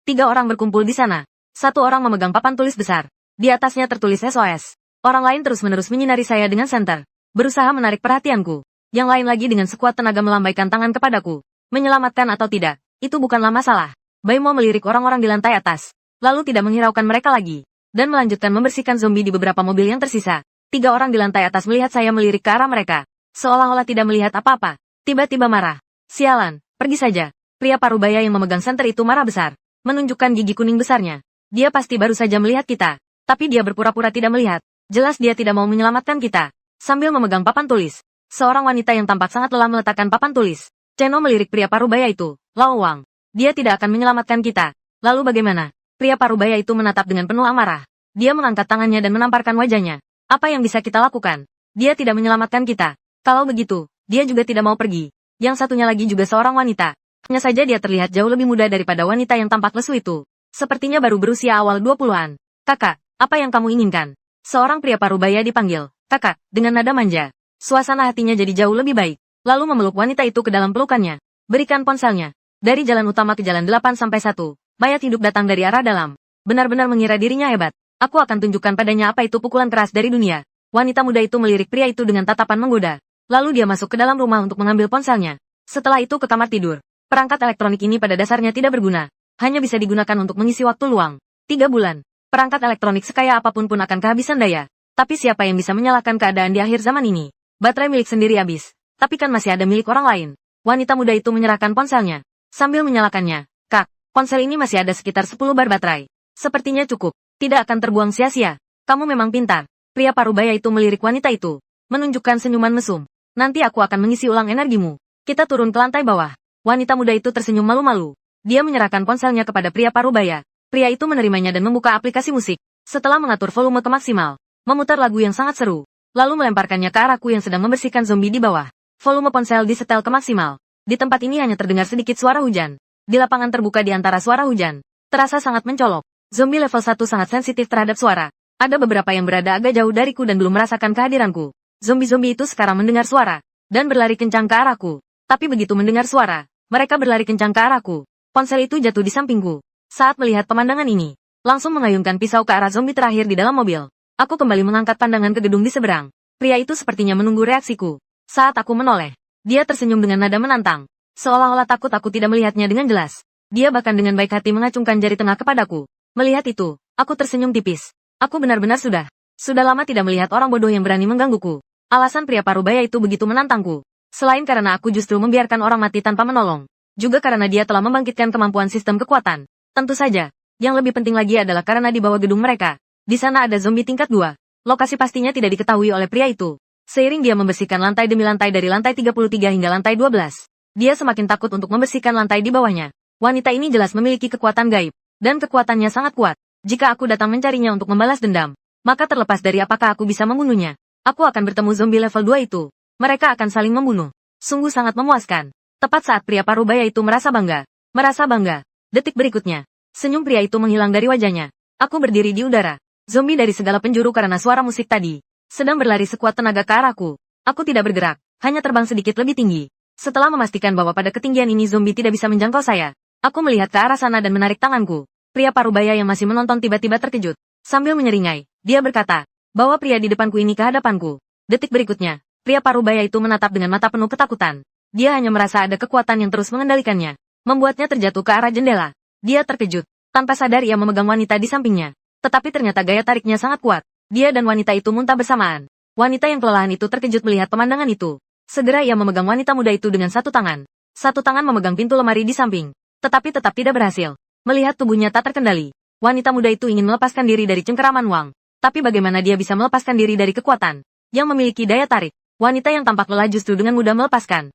3 orang berkumpul di sana. Satu orang memegang papan tulis besar. Di atasnya tertulis SOS. Orang lain terus-menerus menyinari saya dengan senter. Berusaha menarik perhatianku. Yang lain lagi dengan sekuat tenaga melambaikan tangan kepadaku. Menyelamatkan atau tidak, itu bukanlah masalah. Baimo melirik orang-orang di lantai atas. Lalu tidak menghiraukan mereka lagi. Dan melanjutkan membersihkan zombie di beberapa mobil yang tersisa. 3 orang di lantai atas melihat saya melirik ke arah mereka. Seolah-olah tidak melihat apa-apa. Tiba-tiba marah. Sialan, pergi saja. Pria parubaya yang memegang senter itu marah besar. Menunjukkan gigi kuning besarnya. Dia pasti baru saja melihat kita. Tapi dia berpura-pura tidak melihat. Jelas dia tidak mau menyelamatkan kita. Sambil memegang papan tulis. Seorang wanita yang tampak sangat lelah meletakkan papan tulis. Cheno melirik pria parubaya itu. Lao Wang. Dia tidak akan menyelamatkan kita. Lalu bagaimana? Pria parubaya itu menatap dengan penuh amarah. Dia mengangkat tangannya dan menamparkan wajahnya. Apa yang bisa kita lakukan? Dia tidak menyelamatkan kita. Kalau begitu, dia juga tidak mau pergi. Yang satunya lagi juga seorang wanita. Hanya saja dia terlihat jauh lebih muda daripada wanita yang tampak lesu itu. Sepertinya baru berusia awal 20-an. Kakak, apa yang kamu inginkan? Seorang pria parubaya dipanggil. Kakak, dengan nada manja. Suasana hatinya jadi jauh lebih baik. Lalu memeluk wanita itu ke dalam pelukannya. Berikan ponselnya. Dari jalan utama ke jalan 8-1, mayat hidup datang dari arah dalam. Benar-benar mengira dirinya hebat. Aku akan tunjukkan padanya apa itu pukulan keras dari dunia. Wanita muda itu melirik pria itu dengan tatapan menggoda. Lalu dia masuk ke dalam rumah untuk mengambil ponselnya. Setelah itu ke kamar tidur. Perangkat elektronik ini pada dasarnya tidak berguna. Hanya bisa digunakan untuk mengisi waktu luang. 3 bulan. Perangkat elektronik sekaya apapun pun akan kehabisan daya. Tapi siapa yang bisa menyalahkan keadaan di akhir zaman ini? Baterai milik sendiri habis. Tapi kan masih ada milik orang lain. Wanita muda itu menyerahkan ponselnya. Sambil menyalakannya. Kak, ponsel ini masih ada sekitar 10 bar baterai. Sepertinya cukup. Tidak akan terbuang sia-sia. Kamu memang pintar. Pria parubaya itu melirik wanita itu. Menunjukkan senyuman mesum. Nanti aku akan mengisi ulang energimu. Kita turun ke lantai bawah. Wanita muda itu tersenyum malu-malu. Dia menyerahkan ponselnya kepada pria parubaya. Pria itu menerimanya dan membuka aplikasi musik. Setelah mengatur volume ke maksimal. Memutar lagu yang sangat seru. Lalu melemparkannya ke arahku yang sedang membersihkan zombie di bawah. Volume ponsel disetel ke maksimal. Di tempat ini hanya terdengar sedikit suara hujan. Di lapangan terbuka di antara suara hujan. Terasa sangat mencolok. Zombie level 1 sangat sensitif terhadap suara. Ada beberapa yang berada agak jauh dariku dan belum merasakan kehadiranku. Zombie-zombie itu sekarang mendengar suara. Dan berlari kencang ke arahku. Tapi begitu mendengar suara, mereka berlari kencang ke arahku. Ponsel itu jatuh di sampingku. Saat melihat pemandangan ini, langsung mengayunkan pisau ke arah zombie terakhir di dalam mobil. Aku kembali mengangkat pandangan ke gedung di seberang. Pria itu sepertinya menunggu reaksiku. Saat aku menoleh, dia tersenyum dengan nada menantang. Seolah-olah takut aku tidak melihatnya dengan jelas. Dia bahkan dengan baik hati mengacungkan jari tengah kepadaku. Melihat itu, aku tersenyum tipis. Aku benar-benar sudah lama tidak melihat orang bodoh yang berani menggangguku. Alasan pria parubaya itu begitu menantangku. Selain karena aku justru membiarkan orang mati tanpa menolong. Juga karena dia telah membangkitkan kemampuan sistem kekuatan. Tentu saja, yang lebih penting lagi adalah karena di bawah gedung mereka. Di sana ada zombie tingkat 2. Lokasi pastinya tidak diketahui oleh pria itu. Seiring dia membersihkan lantai demi lantai dari lantai 33 hingga lantai 12. Dia semakin takut untuk membersihkan lantai di bawahnya. Wanita ini jelas memiliki kekuatan gaib. Dan kekuatannya sangat kuat. Jika aku datang mencarinya untuk membalas dendam, maka terlepas dari apakah aku bisa membunuhnya, aku akan bertemu zombie level 2 itu. Mereka akan saling membunuh. Sungguh sangat memuaskan. Tepat saat pria parubaya itu merasa bangga, Merasa bangga. Detik berikutnya, senyum pria itu menghilang dari wajahnya. Aku berdiri di udara. Zombie dari segala penjuru karena suara musik tadi sedang berlari sekuat tenaga ke arahku. Aku tidak bergerak, hanya terbang sedikit lebih tinggi. Setelah memastikan bahwa pada ketinggian ini zombie tidak bisa menjangkau saya, aku melihat ke arah sana dan menarik tanganku. Pria parubaya yang masih menonton tiba-tiba terkejut. Sambil menyeringai, dia berkata, bahwa pria di depanku ini ke hadapanku. Detik berikutnya, pria parubaya itu menatap dengan mata penuh ketakutan. Dia hanya merasa ada kekuatan yang terus mengendalikannya, membuatnya terjatuh ke arah jendela. Dia terkejut. Tanpa sadar ia memegang wanita di sampingnya. Tetapi ternyata gaya tariknya sangat kuat. Dia dan wanita itu muntah bersamaan. Wanita yang kelelahan itu terkejut melihat pemandangan itu. Segera ia memegang wanita muda itu dengan satu tangan. Satu tangan memegang pintu lemari di samping. Tetapi tetap tidak berhasil. Melihat tubuhnya tak terkendali, wanita muda itu ingin melepaskan diri dari cengkeraman Wang. Tapi bagaimana dia bisa melepaskan diri dari kekuatan yang memiliki daya tarik? Wanita yang tampak lelah justru dengan mudah melepaskan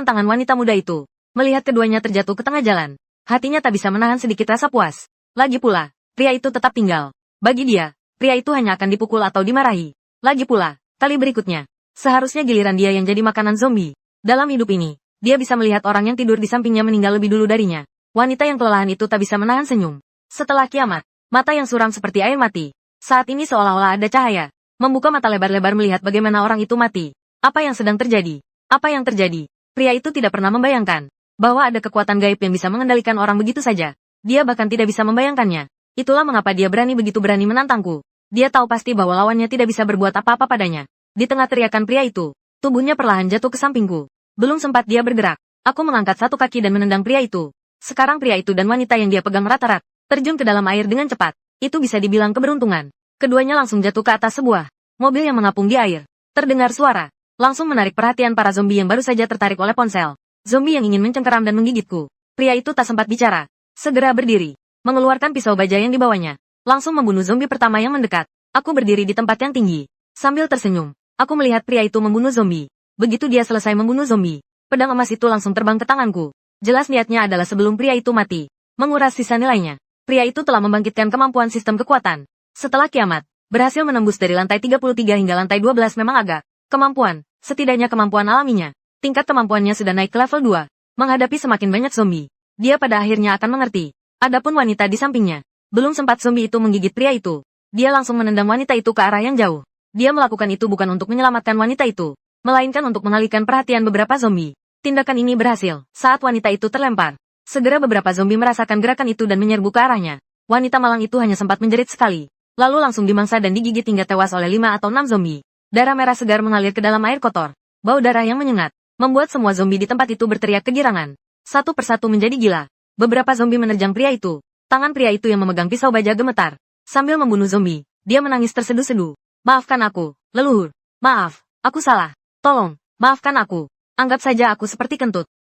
tangan wanita muda itu. Melihat keduanya terjatuh ke tengah jalan, hatinya tak bisa menahan sedikit rasa puas. Lagi pula, pria itu tetap tinggal. Bagi dia, pria itu hanya akan dipukul atau dimarahi. Lagi pula, kali berikutnya, seharusnya giliran dia yang jadi makanan zombie. Dalam hidup ini, dia bisa melihat orang yang tidur di sampingnya meninggal lebih dulu darinya. Wanita yang kelelahan itu tak bisa menahan senyum. Setelah kiamat, mata yang suram seperti air mati. Saat ini seolah-olah ada cahaya. Membuka mata lebar-lebar melihat bagaimana orang itu mati. Apa yang sedang terjadi? Apa yang terjadi? Pria itu tidak pernah membayangkan bahwa ada kekuatan gaib yang bisa mengendalikan orang begitu saja. Dia bahkan tidak bisa membayangkannya. Itulah mengapa dia begitu berani menantangku. Dia tahu pasti bahwa lawannya tidak bisa berbuat apa-apa padanya. Di tengah teriakan pria itu, tubuhnya perlahan jatuh ke sampingku. Belum sempat dia bergerak, aku mengangkat satu kaki dan menendang pria itu. Sekarang pria itu dan wanita yang dia pegang rata-rata terjun ke dalam air dengan cepat. Itu bisa dibilang keberuntungan. Keduanya langsung jatuh ke atas sebuah mobil yang mengapung di air. Terdengar suara, langsung menarik perhatian para zombie yang baru saja tertarik oleh ponsel. Zombie yang ingin mencengkeram dan menggigitku. Pria itu tak sempat bicara. Segera berdiri, mengeluarkan pisau baja yang dibawanya. Langsung membunuh zombie pertama yang mendekat. Aku berdiri di tempat yang tinggi. Sambil tersenyum, aku melihat pria itu membunuh zombie. Begitu dia selesai membunuh zombie, pedang emas itu langsung terbang ke tanganku. Jelas niatnya adalah sebelum pria itu mati, menguras sisa nilainya. Pria itu telah membangkitkan kemampuan sistem kekuatan. Setelah kiamat, berhasil menembus dari lantai 33 hingga lantai 12 memang agak. Kemampuan, setidaknya kemampuan alaminya. Tingkat kemampuannya sudah naik ke level 2. Menghadapi semakin banyak zombie, dia pada akhirnya akan mengerti. Adapun wanita di sampingnya, belum sempat zombie itu menggigit pria itu. Dia langsung menendang wanita itu ke arah yang jauh. Dia melakukan itu bukan untuk menyelamatkan wanita itu, melainkan untuk mengalihkan perhatian beberapa zombie. Tindakan ini berhasil saat wanita itu terlempar. Segera beberapa zombie merasakan gerakan itu dan menyerbu ke arahnya. Wanita malang itu hanya sempat menjerit sekali, lalu langsung dimangsa dan digigit hingga tewas oleh 5 atau 6 zombie. Darah merah segar mengalir ke dalam air kotor. Bau darah yang menyengat membuat semua zombie di tempat itu berteriak kegirangan. Satu persatu menjadi gila. Beberapa zombie menerjang pria itu. Tangan pria itu yang memegang pisau baja gemetar. Sambil membunuh zombie, dia menangis terseduh-seduh. Maafkan aku, leluhur. Maaf, aku salah. Tolong, maafkan aku. Anggap saja aku seperti kentut.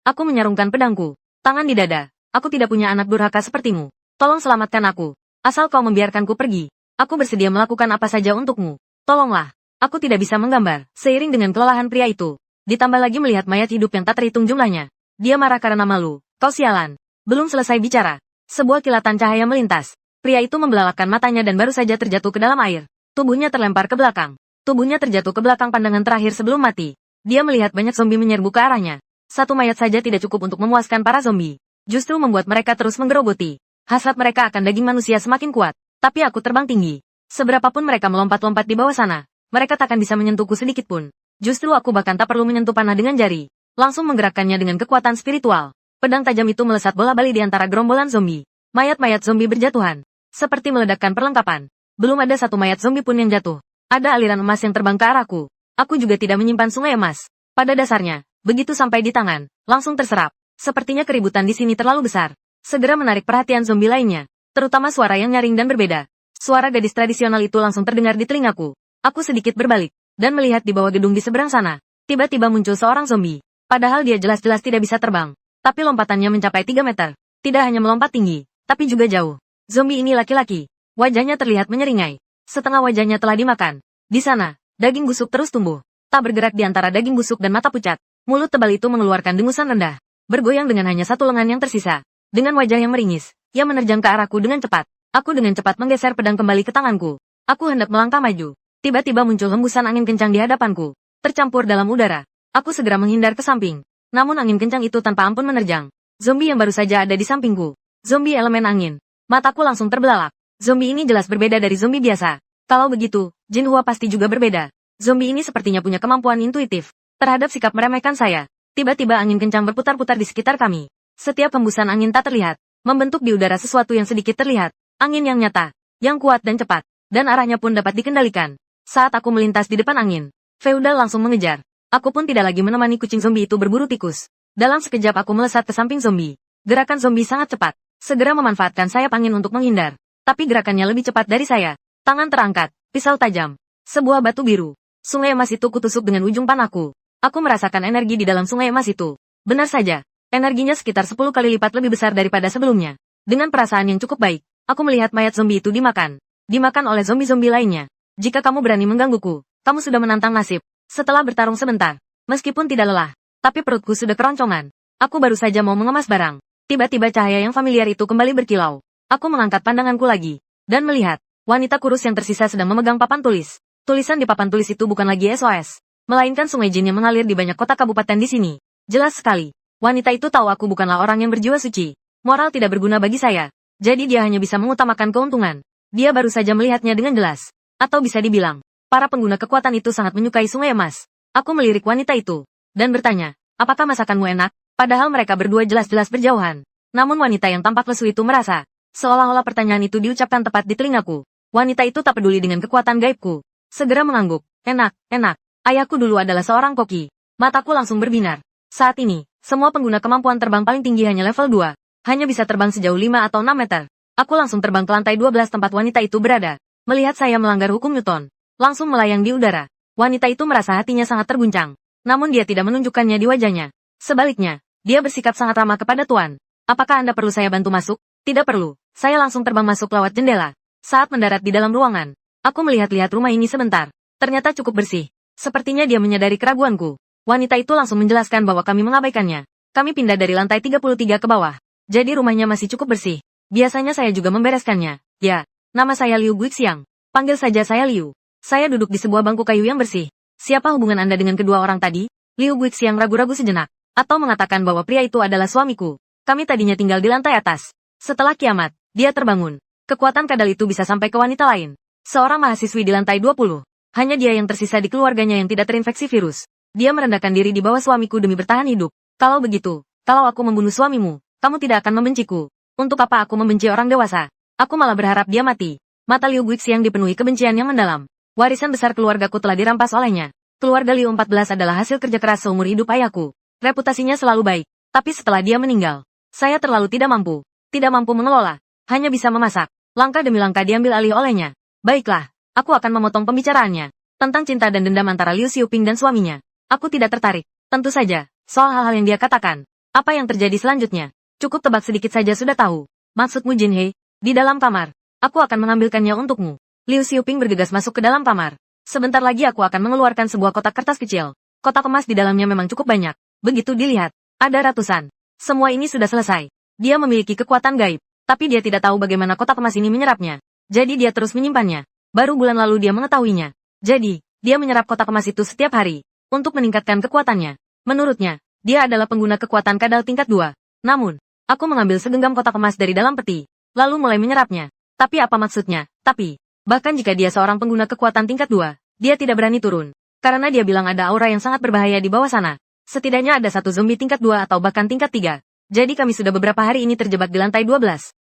Aku menyarungkan pedangku. Tangan di dada. Aku tidak punya anak durhaka sepertimu. Tolong selamatkan aku. Asal kau membiarkanku pergi, aku bersedia melakukan apa saja untukmu. Tolonglah. Aku tidak bisa menggambar, seiring dengan kelelahan pria itu. Ditambah lagi melihat mayat hidup yang tak terhitung jumlahnya. Dia marah karena malu. Kau sialan. Belum selesai bicara, sebuah kilatan cahaya melintas. Pria itu membelalakkan matanya dan baru saja terjatuh ke dalam air. Tubuhnya terlempar ke belakang. Tubuhnya terjatuh ke belakang pandangan terakhir sebelum mati. Dia melihat banyak zombie menyerbu ke arahnya. Satu mayat saja tidak cukup untuk memuaskan para zombie. Justru membuat mereka terus menggerogoti. Hasrat mereka akan daging manusia semakin kuat. Tapi aku terbang tinggi. Seberapapun mereka melompat-lompat di bawah sana, mereka takkan bisa menyentuhku sedikit pun. Justru aku bahkan tak perlu menyentuh panah dengan jari. Langsung menggerakkannya dengan kekuatan spiritual. Pedang tajam itu melesat bola-bali di antara gerombolan zombie. Mayat-mayat zombie berjatuhan. Seperti meledakkan perlengkapan. Belum ada satu mayat zombie pun yang jatuh. Ada aliran emas yang terbang ke arahku. Aku juga tidak menyimpan sungai emas. Pada dasarnya, begitu sampai di tangan, langsung terserap. Sepertinya keributan di sini terlalu besar. Segera menarik perhatian zombie lainnya. Terutama suara yang nyaring dan berbeda. Suara gadis tradisional itu langsung terdengar di telingaku. Aku sedikit berbalik, dan melihat di bawah gedung di seberang sana. Tiba-tiba muncul seorang zombie. Padahal dia jelas-jelas tidak bisa terbang. Tapi lompatannya mencapai 3 meter. Tidak hanya melompat tinggi, tapi juga jauh. Zombie ini laki-laki. Wajahnya terlihat menyeringai. Setengah wajahnya telah dimakan. Di sana, daging busuk terus tumbuh. Tak bergerak di antara daging busuk dan mata pucat. Mulut tebal itu mengeluarkan dengusan rendah. Bergoyang dengan hanya satu lengan yang tersisa. Dengan wajah yang meringis, ia menerjang ke arahku dengan cepat. Aku dengan cepat menggeser pedang kembali ke tanganku. Aku hendak melangkah maju. Tiba-tiba muncul hembusan angin kencang di hadapanku. Tercampur dalam udara. Aku segera menghindar ke samping. Namun angin kencang itu tanpa ampun menerjang. Zombie yang baru saja ada di sampingku. Zombie elemen angin. Mataku langsung terbelalak. Zombie ini jelas berbeda dari zombie biasa. Kalau begitu, Jinhua pasti juga berbeda. Zombie ini sepertinya punya kemampuan intuitif terhadap sikap meremehkan saya. Tiba-tiba angin kencang berputar-putar di sekitar kami. Setiap hembusan angin tak terlihat, membentuk di udara sesuatu yang sedikit terlihat. Angin yang nyata, yang kuat dan cepat, dan arahnya pun dapat dikendalikan. Saat aku melintas di depan angin, Feudal langsung mengejar. Aku pun tidak lagi menemani kucing zombie itu berburu tikus. Dalam sekejap aku melesat ke samping zombie. Gerakan zombie sangat cepat, segera memanfaatkan sayap angin untuk menghindar. Tapi gerakannya lebih cepat dari saya. Tangan terangkat, pisau tajam, sebuah batu biru. Sungai emas itu kutusuk dengan ujung panahku. Aku merasakan energi di dalam sungai emas itu. Benar saja, energinya sekitar 10 kali lipat lebih besar daripada sebelumnya. Dengan perasaan yang cukup baik, aku melihat mayat zombie itu dimakan. Dimakan oleh zombie-zombie lainnya. Jika kamu berani menggangguku, kamu sudah menantang nasib. Setelah bertarung sebentar, meskipun tidak lelah, tapi perutku sudah keroncongan. Aku baru saja mau mengemas barang. Tiba-tiba cahaya yang familiar itu kembali berkilau. Aku mengangkat pandanganku lagi, dan melihat, wanita kurus yang tersisa sedang memegang papan tulis. Tulisan di papan tulis itu bukan lagi SOS, melainkan sungai jin yang mengalir di banyak kota kabupaten di sini. Jelas sekali, wanita itu tahu aku bukanlah orang yang berjiwa suci. Moral tidak berguna bagi saya, jadi dia hanya bisa mengutamakan keuntungan. Dia baru saja melihatnya dengan jelas. Atau bisa dibilang, para pengguna kekuatan itu sangat menyukai sungai emas. Aku melirik wanita itu, dan bertanya, apakah masakanmu enak? Padahal mereka berdua jelas-jelas berjauhan. Namun wanita yang tampak lesu itu merasa, seolah-olah pertanyaan itu diucapkan tepat di telingaku. Wanita itu tak peduli dengan kekuatan gaibku. Segera mengangguk, enak, enak. Ayahku dulu adalah seorang koki. Mataku langsung berbinar. Saat ini, semua pengguna kemampuan terbang paling tinggi hanya level 2. Hanya bisa terbang sejauh 5 atau 6 meter. Aku langsung terbang ke lantai 12 tempat wanita itu berada. Melihat saya melanggar hukum Newton, langsung melayang di udara. Wanita itu merasa hatinya sangat terguncang. Namun dia tidak menunjukkannya di wajahnya. Sebaliknya, dia bersikap sangat ramah kepada Tuan. Apakah Anda perlu saya bantu masuk? Tidak perlu. Saya langsung terbang masuk lewat jendela. Saat mendarat di dalam ruangan, aku melihat-lihat rumah ini sebentar. Ternyata cukup bersih. Sepertinya dia menyadari keraguanku. Wanita itu langsung menjelaskan bahwa kami mengabaikannya. Kami pindah dari lantai 33 ke bawah. Jadi rumahnya masih cukup bersih. Biasanya saya juga membereskannya. Ya, nama saya Liu Guixiang. Panggil saja saya Liu. Saya duduk di sebuah bangku kayu yang bersih. Siapa hubungan Anda dengan kedua orang tadi? Liu Guixiang ragu-ragu sejenak. Atau mengatakan bahwa pria itu adalah suamiku. Kami tadinya tinggal di lantai atas. Setelah kiamat, dia terbangun. Kekuatan kadal itu bisa sampai ke wanita lain. Seorang mahasiswi di lantai 20. Hanya dia yang tersisa di keluarganya yang tidak terinfeksi virus. Dia merendahkan diri di bawah suamiku demi bertahan hidup. Kalau begitu, kalau aku membunuh suamimu, kamu tidak akan membenciku. Untuk apa aku membenci orang dewasa? Aku malah berharap dia mati. Mata Liu Guixiang dipenuhi kebencian yang mendalam. Warisan besar keluargaku telah dirampas olehnya. Keluarga Liu 14 adalah hasil kerja keras seumur hidup ayahku. Reputasinya selalu baik. Tapi setelah dia meninggal, saya terlalu tidak mampu. Tidak mampu mengelola. Hanya bisa memasak. Langkah demi langkah diambil alih olehnya. Baiklah, aku akan memotong pembicaraannya. Tentang cinta dan dendam antara Liu Xiuping dan suaminya. Aku tidak tertarik. Tentu saja, soal hal-hal yang dia katakan. Apa yang terjadi selanjutnya? Cukup tebak sedikit saja sudah tahu. Maksudmu Jinhei? Di dalam kamar. Aku akan mengambilkannya untukmu. Liu Xiuping bergegas masuk ke dalam kamar. Sebentar lagi aku akan mengeluarkan sebuah kotak kertas kecil. Kotak emas di dalamnya memang cukup banyak. Begitu dilihat, ada ratusan. Semua ini sudah selesai. Dia memiliki kekuatan gaib. Tapi dia tidak tahu bagaimana kotak emas ini menyerapnya. Jadi dia terus menyimpannya. Baru bulan lalu dia mengetahuinya. Jadi, dia menyerap kotak emas itu setiap hari. Untuk meningkatkan kekuatannya. Menurutnya, dia adalah pengguna kekuatan kadal tingkat 2. Namun, aku mengambil segenggam kotak emas dari dalam peti. Lalu mulai menyerapnya. Tapi apa maksudnya? Tapi, bahkan jika dia seorang pengguna kekuatan tingkat 2, dia tidak berani turun. Karena dia bilang ada aura yang sangat berbahaya di bawah sana. Setidaknya ada satu zombie tingkat 2 atau bahkan tingkat 3. Jadi kami sudah beberapa hari ini terjebak di lantai 12.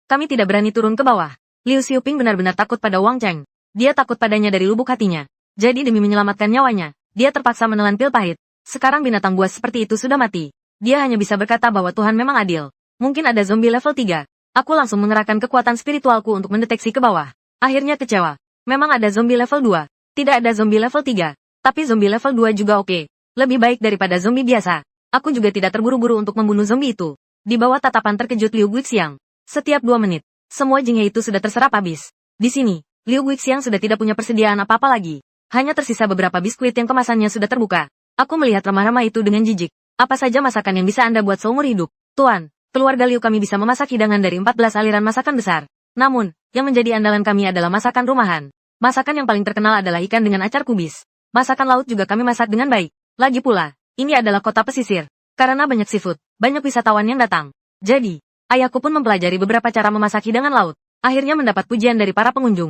Kami tidak berani turun ke bawah. Liu Xiuping benar-benar takut pada Wang Cheng. Dia takut padanya dari lubuk hatinya. Jadi demi menyelamatkan nyawanya, dia terpaksa menelan pil pahit. Sekarang binatang buas seperti itu sudah mati. Dia hanya bisa berkata bahwa Tuhan memang adil. Mungkin ada zombie level 3. Aku langsung mengerahkan kekuatan spiritualku untuk mendeteksi ke bawah. Akhirnya kecewa. Memang ada zombie level 2. Tidak ada zombie level 3. Tapi zombie level 2 juga oke. Lebih baik daripada zombie biasa. Aku juga tidak terburu-buru untuk membunuh zombie itu. Di bawah tatapan terkejut Liu Guixiang. Setiap 2 menit, semua Jinghei itu sudah terserap habis. Di sini, Liu Guixiang sudah tidak punya persediaan apa-apa lagi. Hanya tersisa beberapa biskuit yang kemasannya sudah terbuka. Aku melihat remah-remah itu dengan jijik. Apa saja masakan yang bisa Anda buat seumur hidup? Tuan, keluarga Liu kami bisa memasak hidangan dari 14 aliran masakan besar. Namun, yang menjadi andalan kami adalah masakan rumahan. Masakan yang paling terkenal adalah ikan dengan acar kubis. Masakan laut juga kami masak dengan baik. Lagi pula, ini adalah kota pesisir. Karena banyak seafood, banyak wisatawan yang datang. Jadi, ayahku pun mempelajari beberapa cara memasak hidangan laut. Akhirnya mendapat pujian dari para pengunjung.